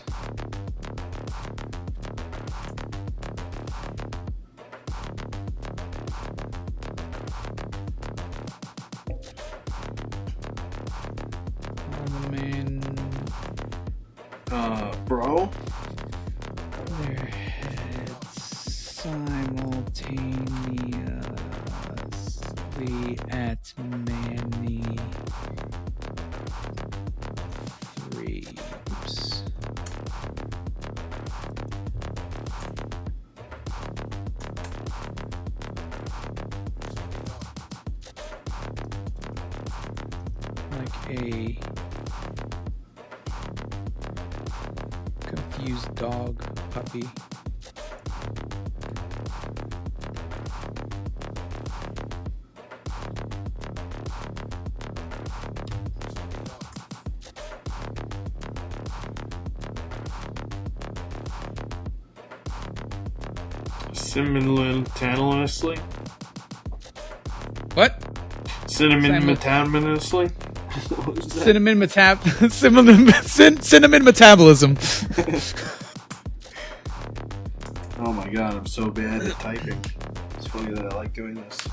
B: Bro?
A: Their heads simultaneously at Manny. 3. Oops. Like a confused dog puppy.
B: Simultaneously?
A: What?
B: Cinnamon-metamously? What was that?
A: Cinnamon metabolism.
B: Oh my god, I'm so bad at typing. It's funny that I like doing this.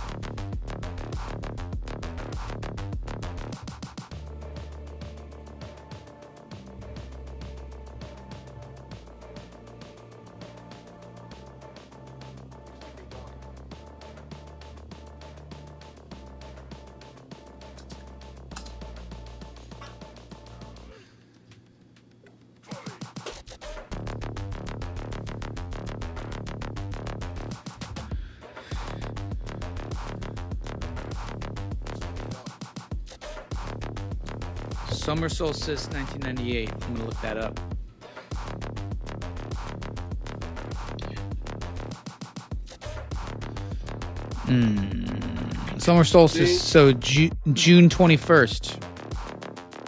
A: Summer Solstice 1998. I'm gonna look that up. Summer Solstice. So June 21st.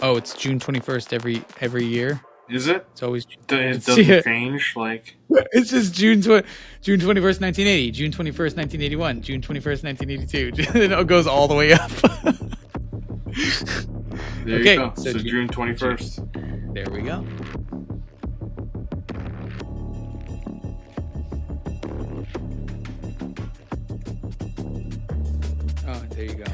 A: Oh, it's June 21st every year.
B: Is it?
A: It's always.
B: It doesn't change, like...
A: It's just June 21st, 1980, June 21st, 1981, June 21st, 1982. It goes all the way up.
B: There
A: okay,
B: you go. So June 21st.
A: There we go. Oh, there you go.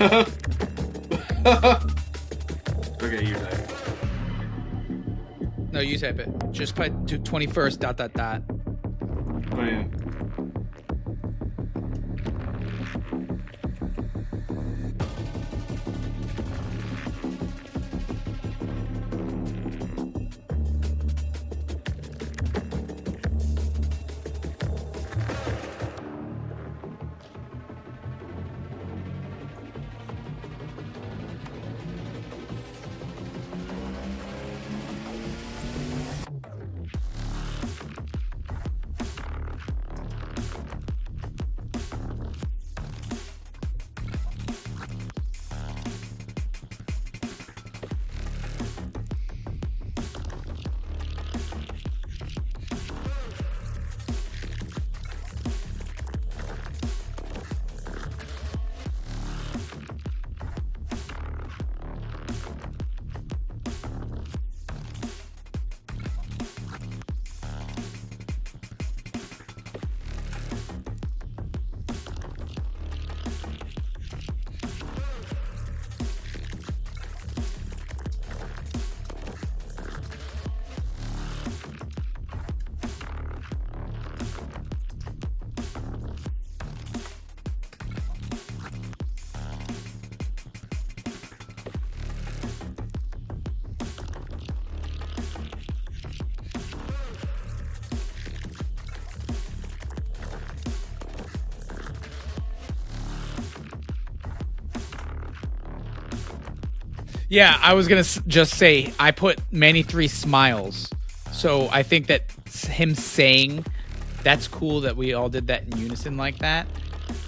B: Okay, you type.
A: No, you type it. Just put 21st ...
B: Oh, yeah.
A: Yeah, I was gonna just say I put Manny 3 smiles, so I think that him saying that's cool that we all did that in unison like that.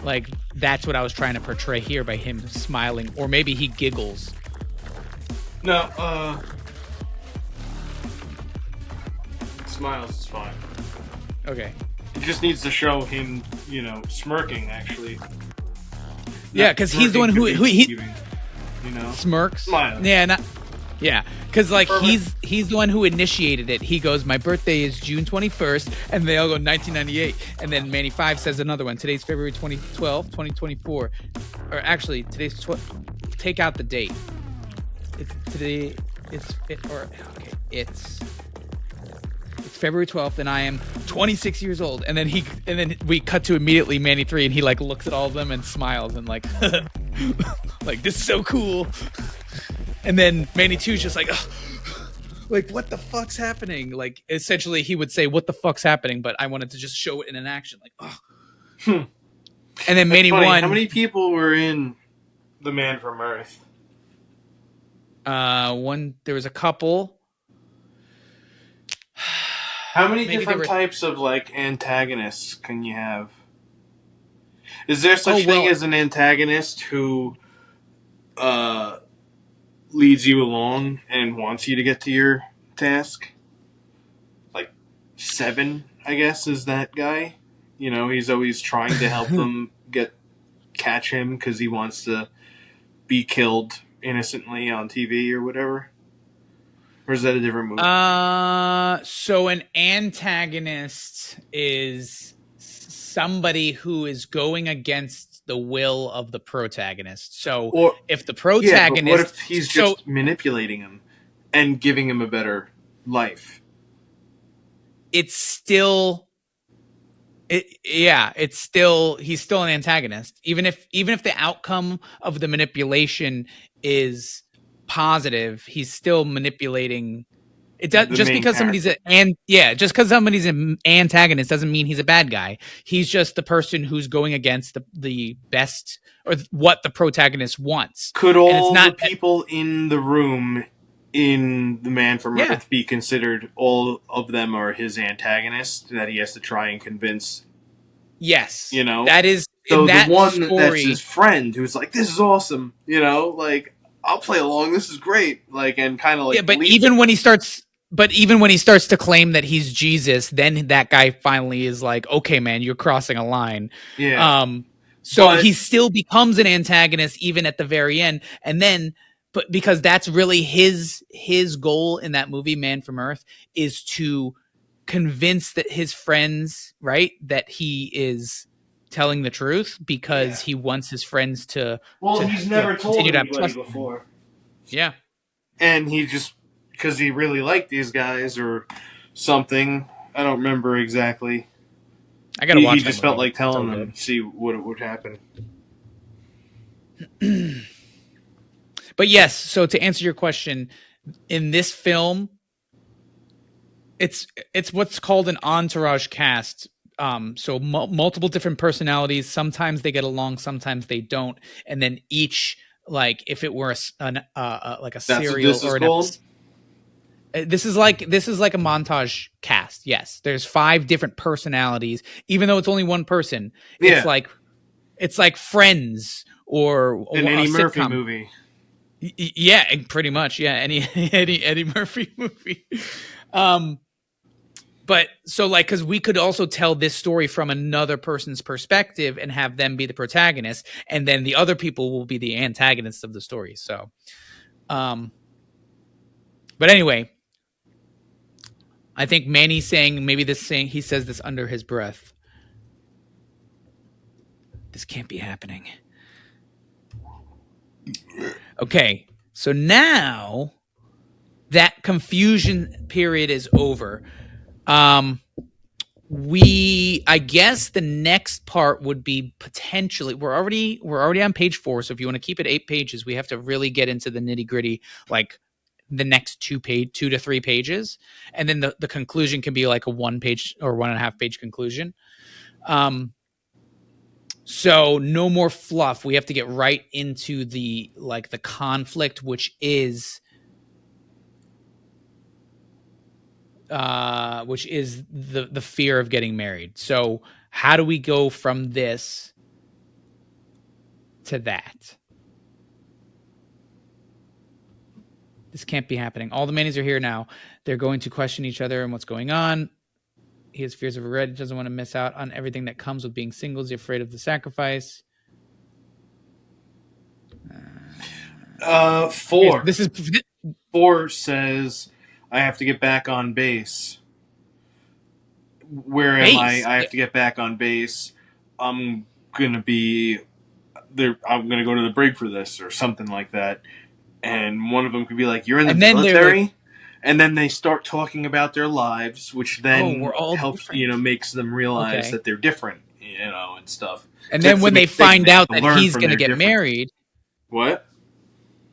A: Like that's what I was trying to portray here by him smiling, or maybe he giggles.
B: No, smiles is fine.
A: Okay.
B: It just needs to show him, smirking actually.
A: Yeah, because he's the one who he
B: you know,
A: smirks.
B: Smiles.
A: Yeah, not. Yeah, because like he's the one who initiated it. He goes, "My birthday is June 21st," and they all go 1998. And then Manny 5 says another one. Today's February 2012, 2024. Or actually, today's take out the date. It's today. It's February 12th, and I am 26 years old. And then we cut to immediately Manny 3, and he like looks at all of them and smiles and like, like this is so cool. And then Manny 2 is just like, oh, like, what the fuck's happening? Like, essentially, he would say, what the fuck's happening? But I wanted to just show it in an action. Like, oh. And then Manny 1.
B: How many people were in The Man from Earth?
A: There was a couple.
B: How many different types of, like, antagonists can you have? Is there such thing as an antagonist who, leads you along and wants you to get to your task? Like 7, I guess, is that guy. You know, he's always trying to help them catch him because he wants to be killed innocently on TV or whatever. Or is that a different movie?
A: So an antagonist is somebody who is going against the will of the protagonist. So if the protagonist...
B: Yeah, but what if he's just manipulating him and giving him a better life?
A: It's still... he's still an antagonist. Even if the outcome of the manipulation is positive, he's still manipulating... It does just because somebody's an antagonist doesn't mean he's a bad guy. He's just the person who's going against the best or what the protagonist wants.
B: Could all the people in the room in The Man from Earth be considered all of them are his antagonists that he has to try and convince?
A: Yes.
B: You know?
A: That is
B: so
A: the
B: one
A: story,
B: that's his friend who's like, this is awesome, you know, like I'll play along, this is great. Like and kind of like
A: but even when he starts to claim that he's Jesus, then that guy finally is like, okay, man, you're crossing a line.
B: Yeah.
A: So he still becomes an antagonist even at the very end. And then, but because that's really his goal in that movie, Man from Earth, is to convince that his friends, right, that he is telling the truth because he wants his friends to.
B: Well, he's never told anybody before.
A: Yeah.
B: And he just, because he really liked these guys or something. I don't remember exactly.
A: I gotta watch.
B: He just felt like telling them, see what would happen.
A: But yes, so to answer your question, in this film, it's what's called an entourage cast. So multiple different personalities. Sometimes they get along, sometimes they don't, and then each, like if it were like a serial or an episode. This is like a montage cast. Yes, there's 5 different personalities, even though it's only one person.
B: Yeah.
A: It's like Friends or
B: an Eddie Murphy movie.
A: Yeah, pretty much. Yeah, any Eddie Murphy movie. But so like, because we could also tell this story from another person's perspective and have them be the protagonist, and then the other people will be the antagonists of the story. So, but anyway. I think Manny's saying he says this under his breath. This can't be happening. Okay, so now that confusion period is over. I guess the next part would be potentially we're already on page 4. So if you want to keep it 8 pages, we have to really get into the nitty gritty, like the next 2 to 3 pages, and then the conclusion can be like a 1 page or 1.5 page conclusion. So no more fluff. We have to get right into the conflict, which is the fear of getting married. So how do we go from this to that? This can't be happening. All the Mannies are here now. They're going to question each other and what's going on. He has fears of regret. He doesn't want to miss out on everything that comes with being single. He's afraid of the sacrifice.
B: 4.
A: This is
B: 4 says, I have to get back on base. Where am I?
A: Base.
B: I have to get back on base. I'm gonna be there. I'm gonna go to the brig for this or something like that. And one of them could be like, "You're in the
A: And then they're
B: military,"
A: like,
B: and then they start talking about their lives, which
A: oh,
B: then
A: we're all
B: helps
A: different.
B: makes them realize
A: Okay.
B: that they're different, and stuff.
A: And then
B: That's the
A: when they
B: big thing.
A: find
B: They have
A: out
B: to
A: that
B: learn
A: he's
B: from
A: going to
B: their
A: get
B: differences.
A: married,
B: What?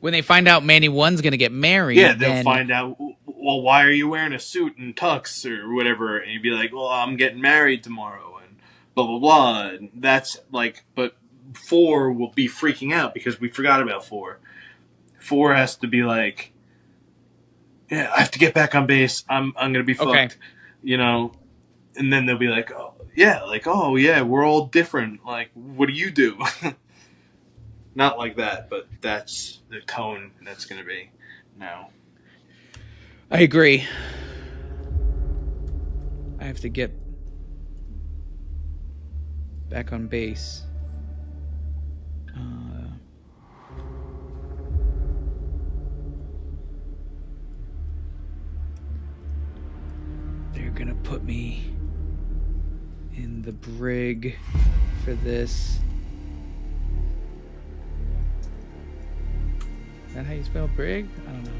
A: when they find out Manny 1's going to get married,
B: Yeah, they'll
A: then
B: find out. Well, why are you wearing a suit and tux or whatever? And you'd be like, "Well, I'm getting married tomorrow," and blah blah blah. And that's like, but 4 will be freaking out because we forgot about 4. 4 has to be like, "Yeah, I have to get back on base. I'm gonna be
A: okay.
B: fucked," And then they'll be like, "Oh yeah, we're all different. Like, what do you do?" Not like that, but that's the tone that's gonna be now.
A: I agree. I have to get back on base. They're gonna put me in the brig for this. Is that how you spell brig? I don't know.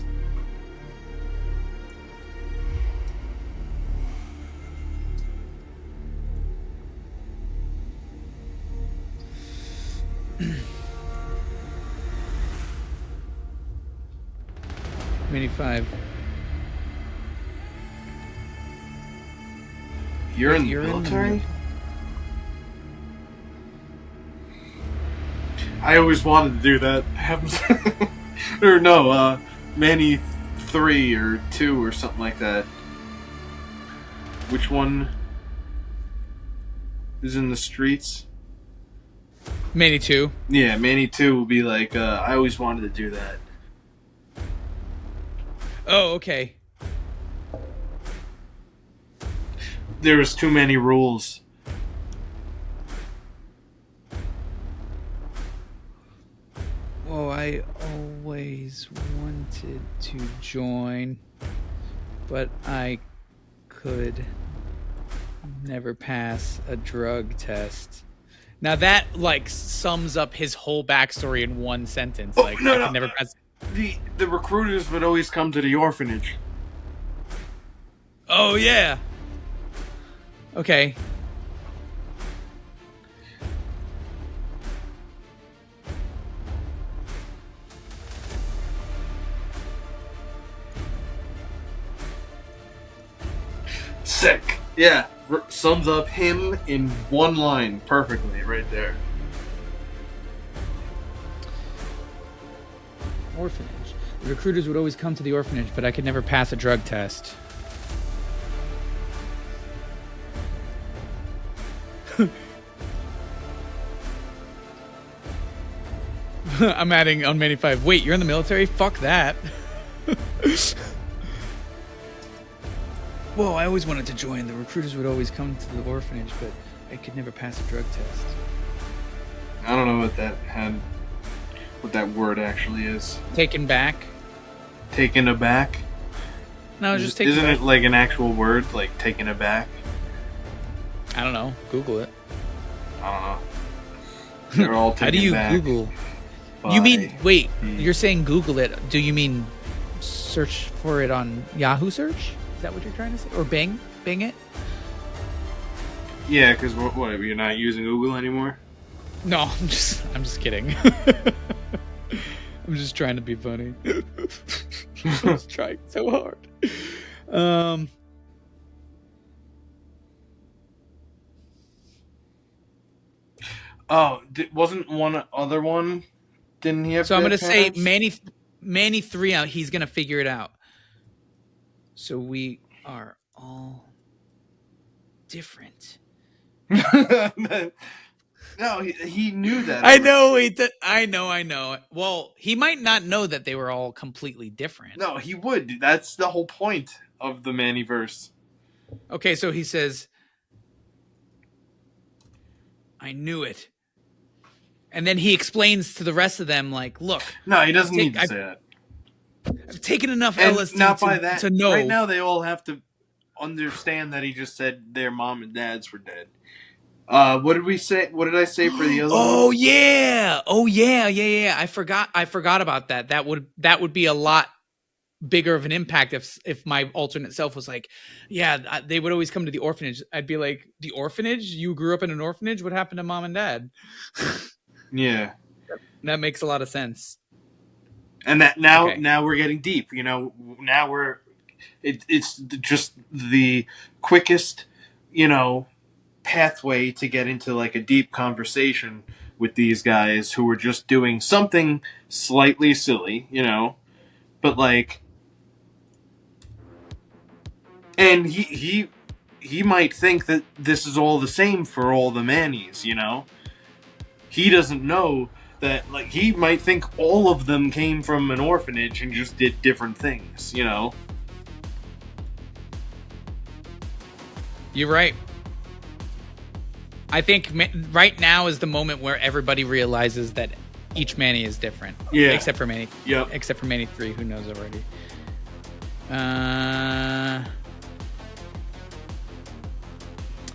A: Mini 5.
B: You're in the
A: You're in the
B: military? I always wanted to do that. Or no, Manny 3 or 2 or something like that. Which one is in the streets?
A: Manny 2.
B: Yeah, Manny 2 will be like, I always wanted to do that.
A: Oh, okay.
B: There was too many rules.
A: Oh, I always wanted to join, but I could never pass a drug test. Now that like sums up his whole backstory in one sentence.
B: Oh,
A: Like
B: no,
A: I
B: no.
A: could never pass.
B: The recruiters would always come to the orphanage.
A: Oh yeah. Okay.
B: Sick. Yeah, sums up him in one line perfectly right there.
A: Orphanage. The recruiters would always come to the orphanage, but I could never pass a drug test. I'm adding on Manny 5. Wait, you're in the military? Fuck that. Whoa, I always wanted to join. The recruiters would always come to the orphanage, but I could never pass a drug test.
B: I don't know what that word actually is.
A: Taken back?
B: Taken aback?
A: No, just taken
B: Isn't
A: back.
B: it like an actual word, like taken aback?
A: I don't know. Google it.
B: I don't know. They're all taken
A: How do you
B: back
A: Google? You mean, wait, you're saying Google it. Do you mean search for it on Yahoo search? Is that what you're trying to say? Or Bing? Bing it?
B: Yeah, because what, you're not using Google anymore?
A: No, I'm just kidding. I'm just trying to be funny. I was trying so hard.
B: Oh, wasn't one other one? Didn't he have?
A: So I'm gonna say
B: parents?
A: Manny 3 out. He's gonna figure it out. So we are all different.
B: No, he knew that.
A: I know. I know. Well, he might not know that they were all completely different.
B: No, he would. That's the whole point of the Mannyverse.
A: Okay, so he says, I knew it. And then he explains to the rest of them, like, look.
B: No, he doesn't need to say that.
A: I've taken enough
B: And
A: LSD
B: not by that.
A: to know.
B: Right now, they all have to understand that he just said their mom and dads were dead. What did we say? What did I say for the other one?
A: Oh yeah. I forgot about that. That would be a lot bigger of an impact if my alternate self was like, yeah, they would always come to the orphanage. I'd be like, the orphanage? You grew up in an orphanage? What happened to mom and dad?
B: Yeah.
A: That makes a lot of sense.
B: And that now we're getting deep. Now it's just the quickest, pathway to get into like a deep conversation with these guys who are just doing something slightly silly, but like, and he might think that this is all the same for all the Mannies, He doesn't know that, like, he might think all of them came from an orphanage and just did different things,
A: You're right. I think right now is the moment where everybody realizes that each Manny is different.
B: Yeah.
A: Except for Manny.
B: Yep.
A: Except for Manny 3, who knows already.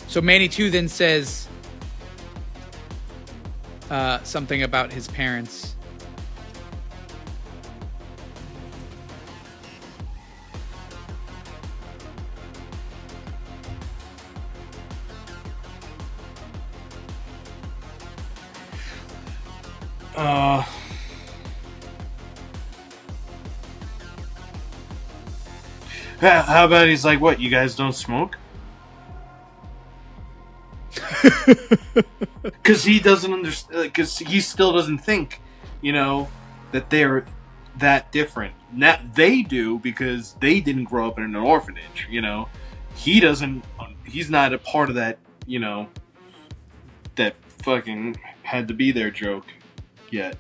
A: So Manny 2 then says something about his parents.
B: How about he's like, what, you guys don't smoke? Because he doesn't understand, because he still doesn't think, that they're that different. Now, they do, because they didn't grow up in an orphanage, He doesn't, he's not a part of that, that fucking had to be their joke yet.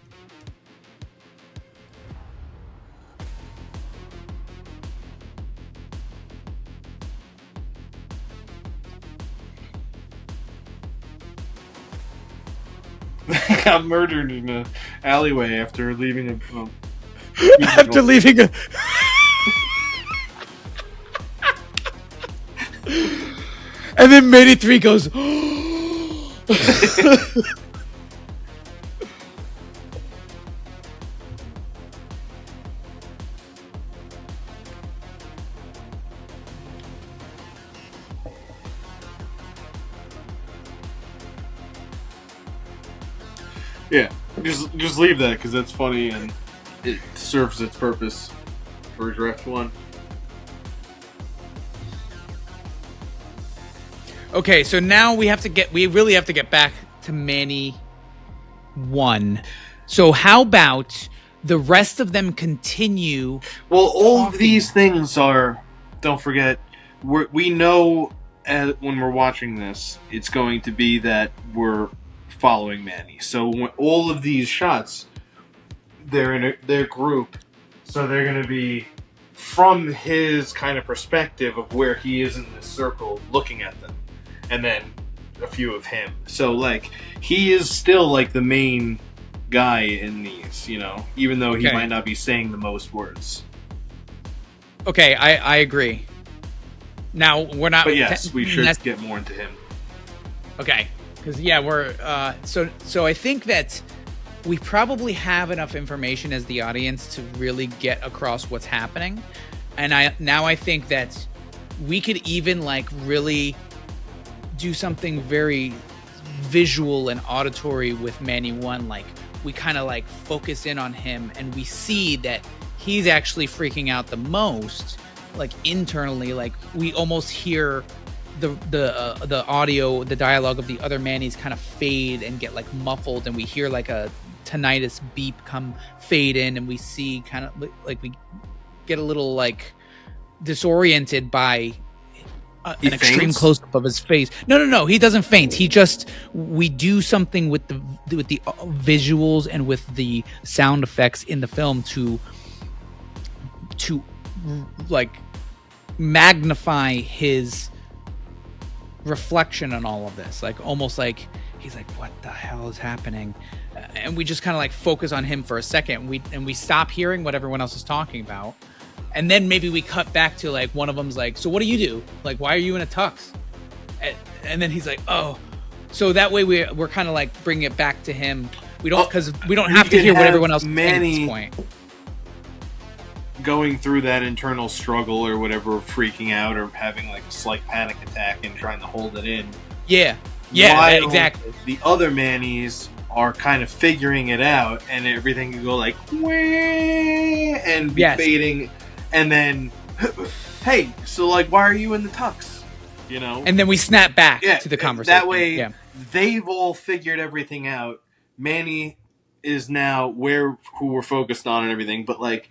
B: Got murdered in an alleyway after leaving a.
A: After leaving a. And then Manny 3 goes.
B: Yeah, just leave that because that's funny and it serves its purpose for draft 1.
A: Okay, so now we really have to get back to Manny 1. So how about the rest of them continue?
B: Well, all of these things are. Don't forget, we know when we're watching this, it's going to be that we're following Manny. So when all of these shots, they're in their group, so they're going to be from his kind of perspective of where he is in this circle, looking at them, and then a few of him. So like he is still like the main guy in these, even though he might not be saying the most words.
A: Okay, I agree. Now we're not.
B: But yes, we should get more into him.
A: Okay. Because we're so I think that we probably have enough information as the audience to really get across what's happening, and I think that we could even like really do something very visual and auditory with Manny 1. Like we kind of like focus in on him, and we see that he's actually freaking out the most, like internally. Like we almost hear the audio, the dialogue of the other Mannies kind of fade and get like muffled, and we hear like a tinnitus beep fade in, and we see kind of like we get a little like disoriented by an extreme close-up of his face. No, he doesn't faint. We do something with the visuals and with the sound effects in the film to like magnify his reflection on all of this, like almost like he's like, what the hell is happening? And we just kind of like focus on him for a second. We stop hearing what everyone else is talking about. And then maybe we cut back to like one of them's like, so what do you do? Like, why are you in a tux? And then he's like, oh. So that way we're kind of like bringing it back to him. We don't, because we don't have to hear what everyone else is saying at this point.
B: Going through that internal struggle or whatever, freaking out or having like a slight panic attack and trying to hold it in.
A: Yeah, exactly.
B: The other Mannies are kind of figuring it out, and everything can go like, wah, and be fading, and then, hey, so like, why are you in the tux? You know? And
A: then we snap back to the conversation.
B: That way, they've all figured everything out. Manny is now who we're focused on and everything, but like,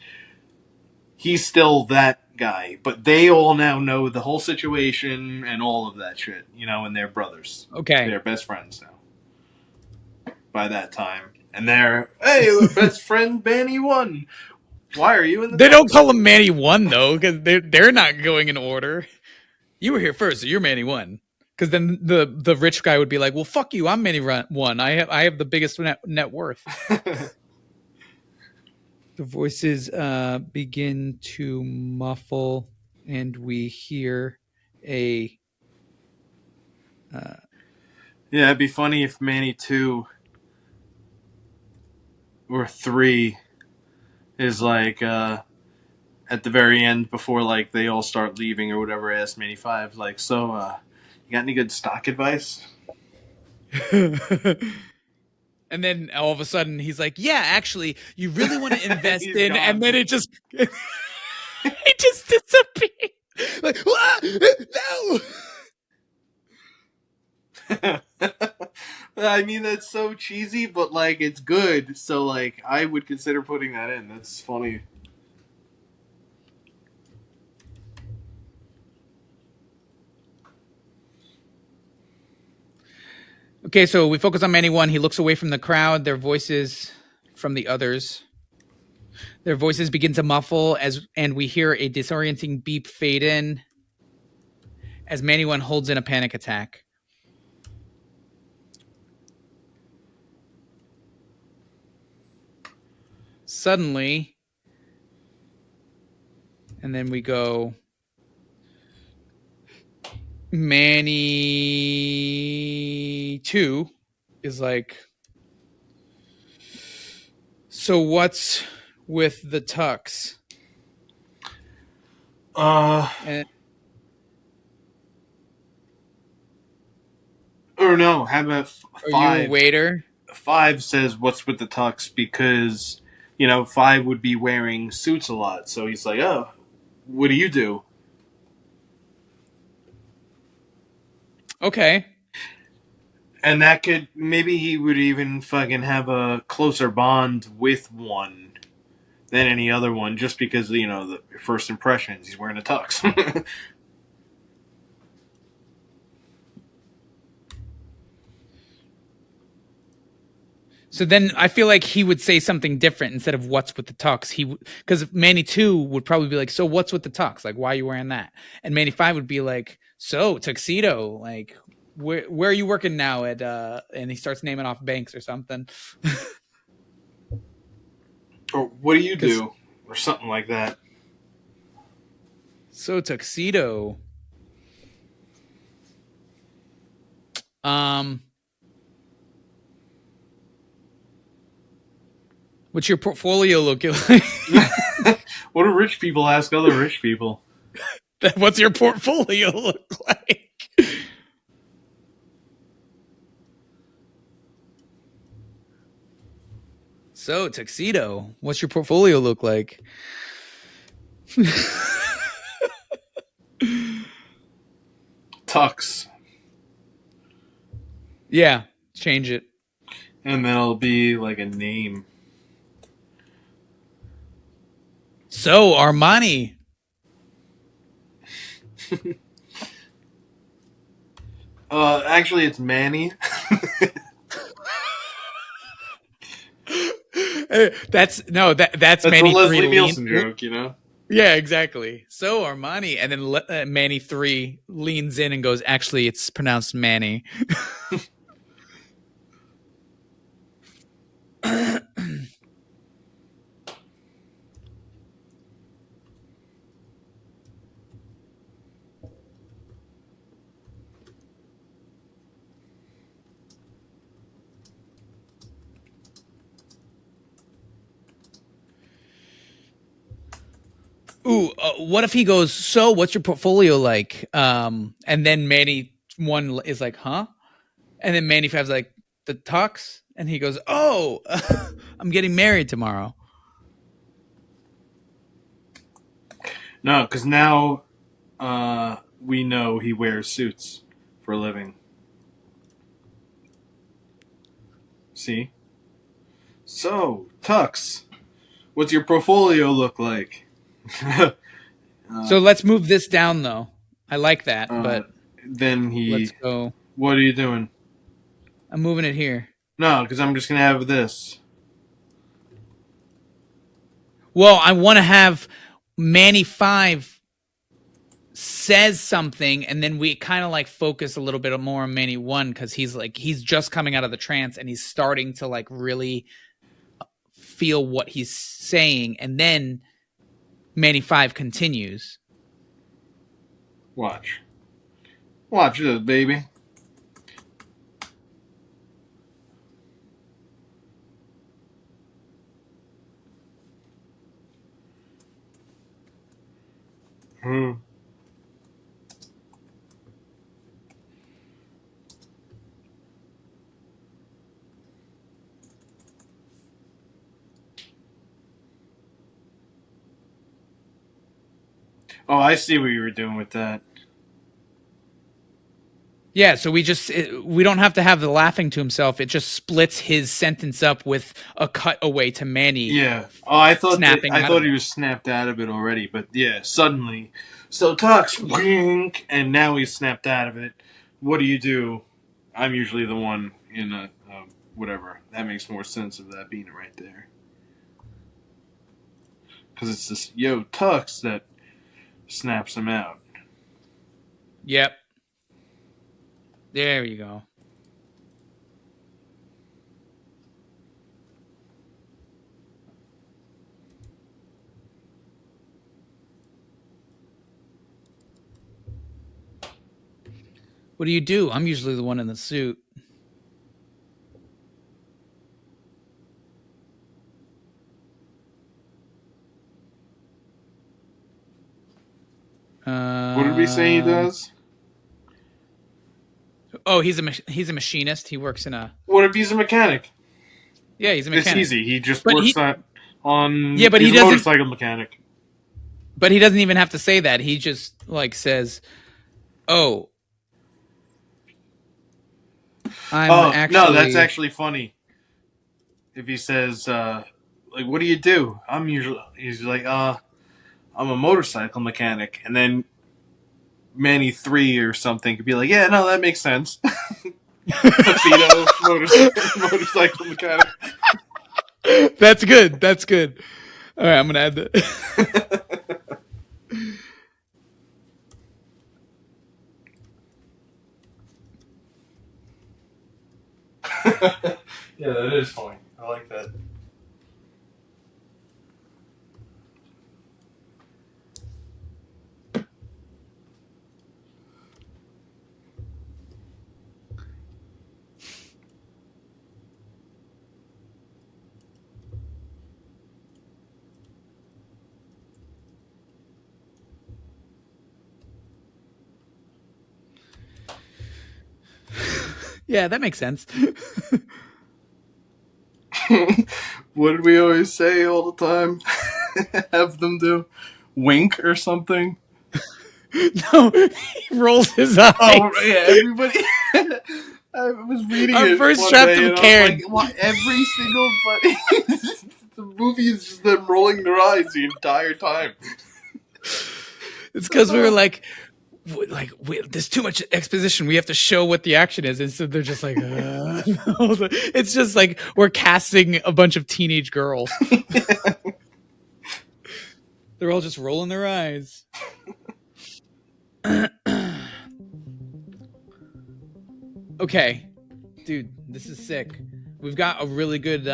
B: he's still that guy. But they all now know the whole situation and all of that shit, you know, and they're brothers.
A: Okay.
B: They're best friends now. By that time. And they're, hey, best friend Manny 1. Why are you in the
A: They don't call him Manny 1, though, because they're not going in order. You were here first, so you're Manny 1. Because then the rich guy would be like, well, fuck you, I'm Manny 1. I have the biggest net worth. The voices begin to muffle, and we hear a...
B: yeah, it'd be funny if Manny 2 or 3 is like at the very end before like they all start leaving or whatever. Asked Manny 5 like, so you got any good stock advice?
A: And then all of a sudden he's like, yeah, actually, you really want to invest in, and then it just it just disappears. Like,
B: no. I mean, that's so cheesy, but like it's good. So like I would consider putting that in. That's funny.
A: Okay, so we focus on Manny 1. He looks away from the crowd. Their voices from the others. Their voices begin to muffle and we hear a disorienting beep fade in as Manny 1 holds in a panic attack. Suddenly, and then we go, Manny 2 is like, so what's with the tux?
B: Or no, how about 5?
A: Are you a waiter?
B: 5 says, what's with the tux? Because, you know, 5 would be wearing suits a lot. So he's like, oh, what do you do?
A: Okay.
B: And that could, maybe he would even fucking have a closer bond with 1 than any other one, just because, you know, the first impressions, he's wearing a tux.
A: So then I feel like he would say something different instead of what's with the tux. Because Manny 2 would probably be like, so what's with the tux? Like, why are you wearing that? And Manny 5 would be like, so tuxedo, like, where are you working now at? And he starts naming off banks or something.
B: Or what do you do? Or something like that.
A: So tuxedo. What's your portfolio looking like?
B: What do rich people ask other rich people?
A: What's your portfolio look like? So, tuxedo, what's your portfolio look like?
B: Tux.
A: Yeah, change it.
B: And then it'll be like a name.
A: So, Armani.
B: Actually, it's Manny.
A: That's Manny
B: a Leslie
A: 3
B: Nielsen joke, you know?
A: Yeah, exactly. So Armani, and then Manny 3 leans in and goes, actually, it's pronounced Manny. Ooh, what if he goes, so what's your portfolio like? And then Manny one is like, huh? And then Manny Five's like, the tux? And he goes, oh, I'm getting married tomorrow.
B: No, because now we know he wears suits for a living. See? So, Tux, what's your portfolio look like?
A: So let's move this down, though. I like that, but
B: Then
A: let's
B: he...
A: go.
B: What are you doing?
A: I'm moving it here.
B: No, because I'm just going to have this.
A: Well, I want to have Manny Five says something, and then we kind of like focus a little bit more on Manny One because he's just coming out of the trance and he's starting to like really feel what he's saying, and then Manny Five continues.
B: Watch this, baby. Hmm. Oh, I see what you were doing with that.
A: Yeah, so we don't have to have the laughing to himself. It just splits his sentence up with a cutaway to Manny.
B: Yeah. Oh, I thought
A: snapping.
B: I thought he was snapped out of it already, but yeah, suddenly. So Tux, wink, and now he's snapped out of it. What do you do? I'm usually the one in a whatever. That makes more sense of that being right there. Because it's this yo Tux that snaps him out.
A: Yep. There you go. What do? I'm usually the one in the suit.
B: What did we say he does?
A: Oh, he's a machinist. He works in a.
B: What if he's a mechanic?
A: Yeah, he's a mechanic.
B: It's easy. He just
A: But
B: works on.
A: Yeah, but
B: he's
A: he
B: a
A: doesn't.
B: motorcycle mechanic.
A: But he doesn't even have to say that. He just like says, "Oh,
B: no, that's actually funny. If he says, like, what do you do? He's like, I'm a motorcycle mechanic. And then Manny 3 or something could be like, yeah, no, that makes sense. Tuxedo, motorcycle mechanic.
A: That's good. That's good. All right, I'm gonna add that.
B: Yeah, that is funny. I like that.
A: Yeah, that makes sense.
B: What did we always say all the time? Have them do wink or something.
A: No, he rolls his eyes.
B: Oh yeah, everybody. I was reading
A: Our
B: it
A: first
B: one
A: draft
B: day
A: of
B: and
A: Karen.
B: I was like, "What? Every single buddy." The movie is just them rolling their eyes the entire time.
A: It's because we were like, there's too much exposition. We have to show what the action is, and so they're just like, it's just like we're casting a bunch of teenage girls. They're all just rolling their eyes. Okay, dude, this is sick. We've got a really good,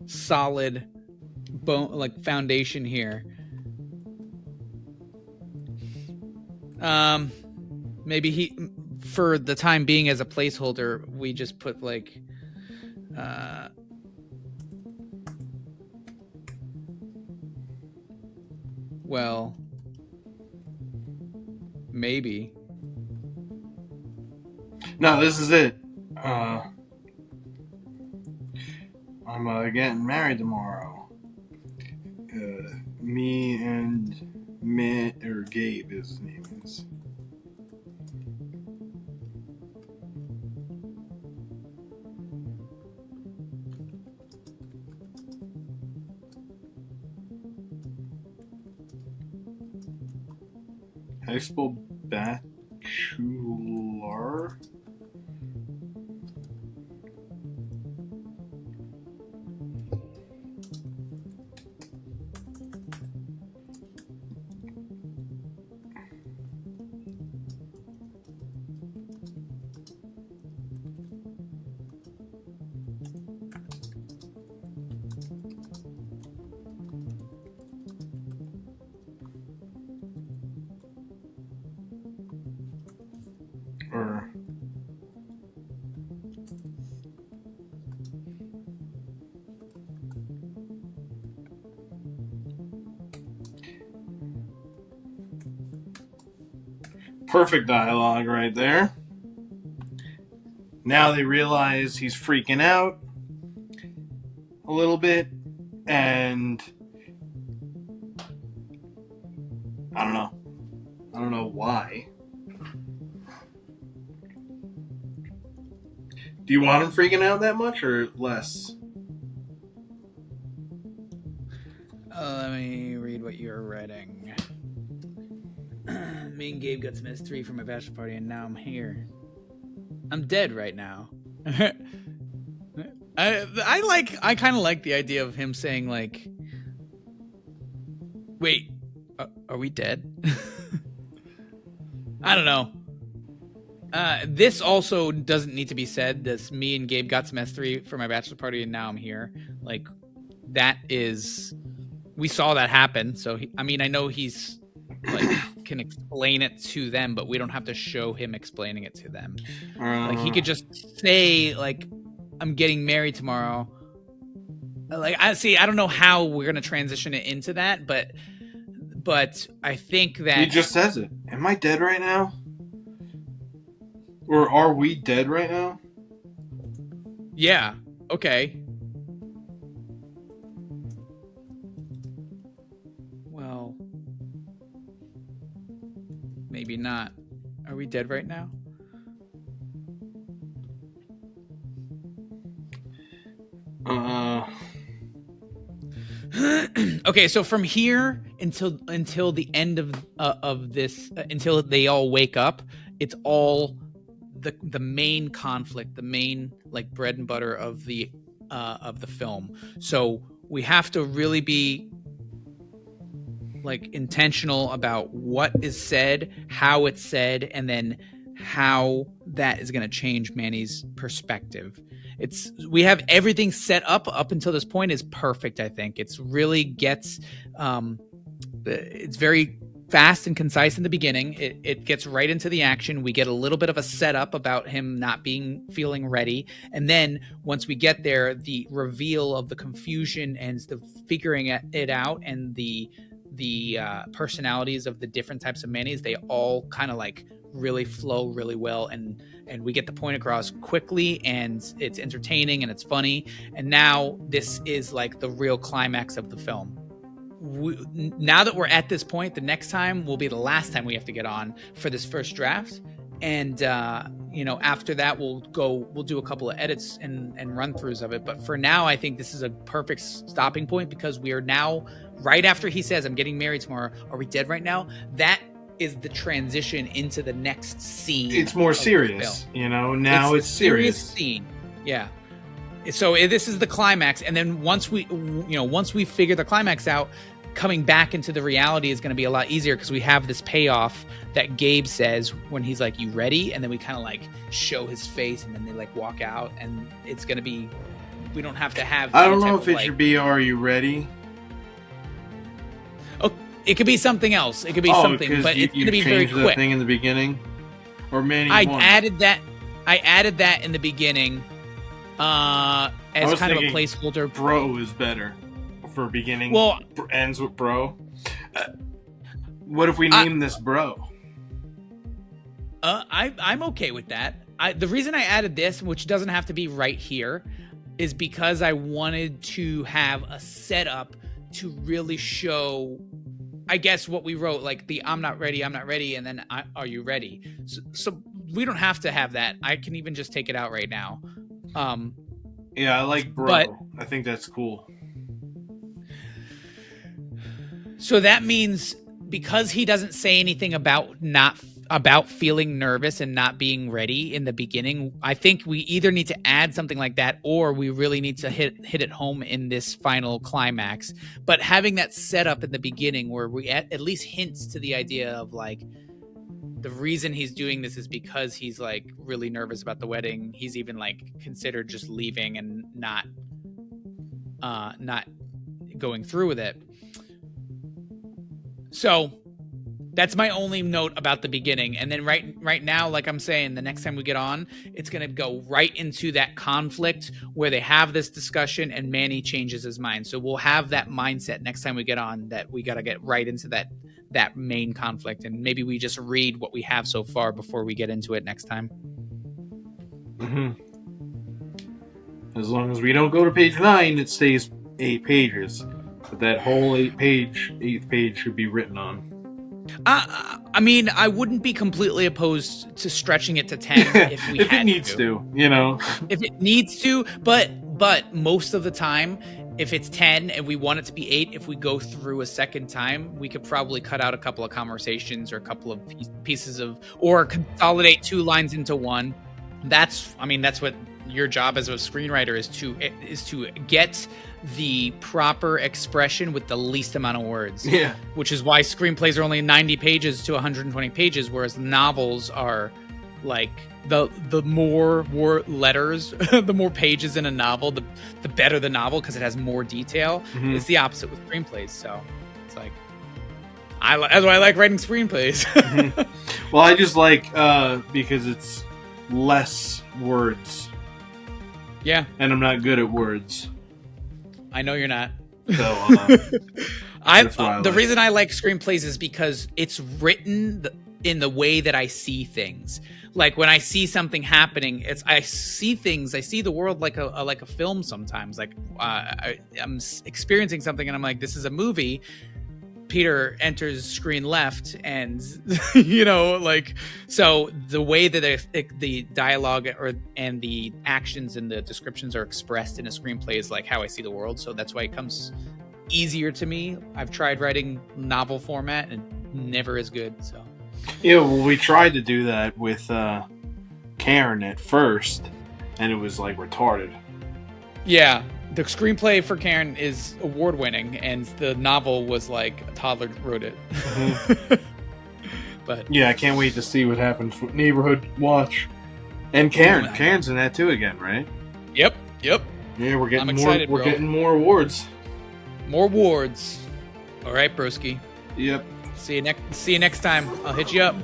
A: solid foundation here. Maybe for the time being, as a placeholder, we just put like, Well, maybe.
B: No, this is it. I'm getting married tomorrow. Me and Gabe, his name is. How do you spell bachelor? Or perfect dialogue right there. Now they realize he's freaking out a little bit, and I don't know. I don't know why. Do you want him freaking out that much or less?
A: Let me read what you're writing. Me and Gabe got some S3 for my bachelor party, and now I'm here. I'm dead right now. I kind of like the idea of him saying like, "Wait, are we dead?" I don't know. This also doesn't need to be said. This me and Gabe got some S3 for my bachelor party, and now I'm here. Like, that is, we saw that happen. So I know he's like can explain it to them, but we don't have to show him explaining it to them. Like, he could just say like, "I'm getting married tomorrow." Like, I don't know how we're gonna transition it into that, but I think that
B: he just says it. Am I dead right now? Or are we dead right now?
A: Yeah. Okay. Well, maybe not. Are we dead right now? Okay, so from here until the end of this, until they all wake up, it's all the main conflict, the main like bread and butter of the film. So we have to really be like intentional about what is said, how it's said, and then how that is going to change Manny's perspective. We have everything set up until this point is perfect. I think it's really gets it's very fast and concise in the beginning. It gets right into the action. We get a little bit of a setup about him not feeling ready, and then once we get there, the reveal of the confusion and the figuring it out, and the personalities of the different types of Mannys, they all kind of like really flow really well, and we get the point across quickly, and it's entertaining and it's funny. And now this is like the real climax of the film. Now that we're at this point, the next time will be the last time we have to get on for this first draft, and after that we'll do a couple of edits and run throughs of it. But for now, I think this is a perfect stopping point, because we are now right after he says, "I'm getting married tomorrow. Are we dead right now?" That is the transition into the next scene.
B: It's more serious, now it's serious
A: scene. Yeah. So this is the climax, and then once we figure the climax out, coming back into the reality is going to be a lot easier, because we have this payoff that Gabe says when he's like, "You ready?" And then we kind of like show his face, and then they like walk out, and it's going to be, we don't have to have.
B: I don't know if it should be "Are you ready?"
A: Oh, it could be something else. It could be something, but it's going to be very quick.
B: The thing in the beginning, or Manny.
A: I added that in the beginning. As kind of a placeholder.
B: Bro is better for beginning.
A: Well,
B: ends with bro. What if we name this bro?
A: I'm okay with that. The reason I added this, which doesn't have to be right here, is because I wanted to have a setup to really show, I guess, what we wrote, like the I'm not ready, and then are you ready? So we don't have to have that. I can even just take it out right now.
B: Yeah, I like bro.
A: But,
B: I think that's cool.
A: So that means because he doesn't say anything about feeling nervous and not being ready in the beginning, I think we either need to add something like that, or we really need to hit it home in this final climax. But having that set up in the beginning where we at least hints to the idea of like the reason he's doing this is because he's like really nervous about the wedding. He's even like considered just leaving and not going through with it. So that's my only note about the beginning. And then right now, like I'm saying, the next time we get on, it's going to go right into that conflict where they have this discussion and Manny changes his mind. So we'll have that mindset next time we get on, that we got to get right into that main conflict. And maybe we just read what we have so far before we get into it next time.
B: Mm-hmm. As long as we don't go to page 9, it stays 8 pages. But that whole 8th page should be written on.
A: I mean, I wouldn't be completely opposed to stretching it to 10 if we
B: if
A: had
B: it needs to, you know.
A: If it needs to, but most of the time, if it's 10 and we want it to be 8, if we go through a second time, we could probably cut out a couple of conversations or a couple of pieces of, or consolidate 2 lines into one. That's what your job as a screenwriter is to get the proper expression with the least amount of words.
B: Yeah.
A: Which is why screenplays are only 90 pages to 120 pages, whereas novels are like the more letters, the more pages in a novel, the better the novel because it has more detail.
B: Mm-hmm.
A: It's the opposite with screenplays. So it's like that's why I like writing screenplays.
B: Mm-hmm. Well, I just like because it's less words.
A: Yeah.
B: And I'm not good at words.
A: I know you're not.
B: So,
A: the reason I like screenplays is because it's written in the way that I see things. Like when I see something happening, I see the world like a film sometimes. Like I'm experiencing something and I'm like, this is a movie. Peter enters screen left, and so the way that the dialogue and the actions and the descriptions are expressed in a screenplay is like how I see the world. So that's why it comes easier to me. I've tried writing novel format and never as good. So
B: yeah, well, we tried to do that with Karen at first, and it was like retarded.
A: Yeah. The screenplay for Karen is award-winning, and the novel was like a toddler wrote it. Mm-hmm. But
B: yeah, I can't wait to see what happens with Neighborhood Watch. And Karen's in that too again, right?
A: Yep.
B: Yeah, we're getting
A: excited,
B: more. We're getting more awards.
A: More awards. All right, broski.
B: Yep.
A: See you next time. I'll hit you up.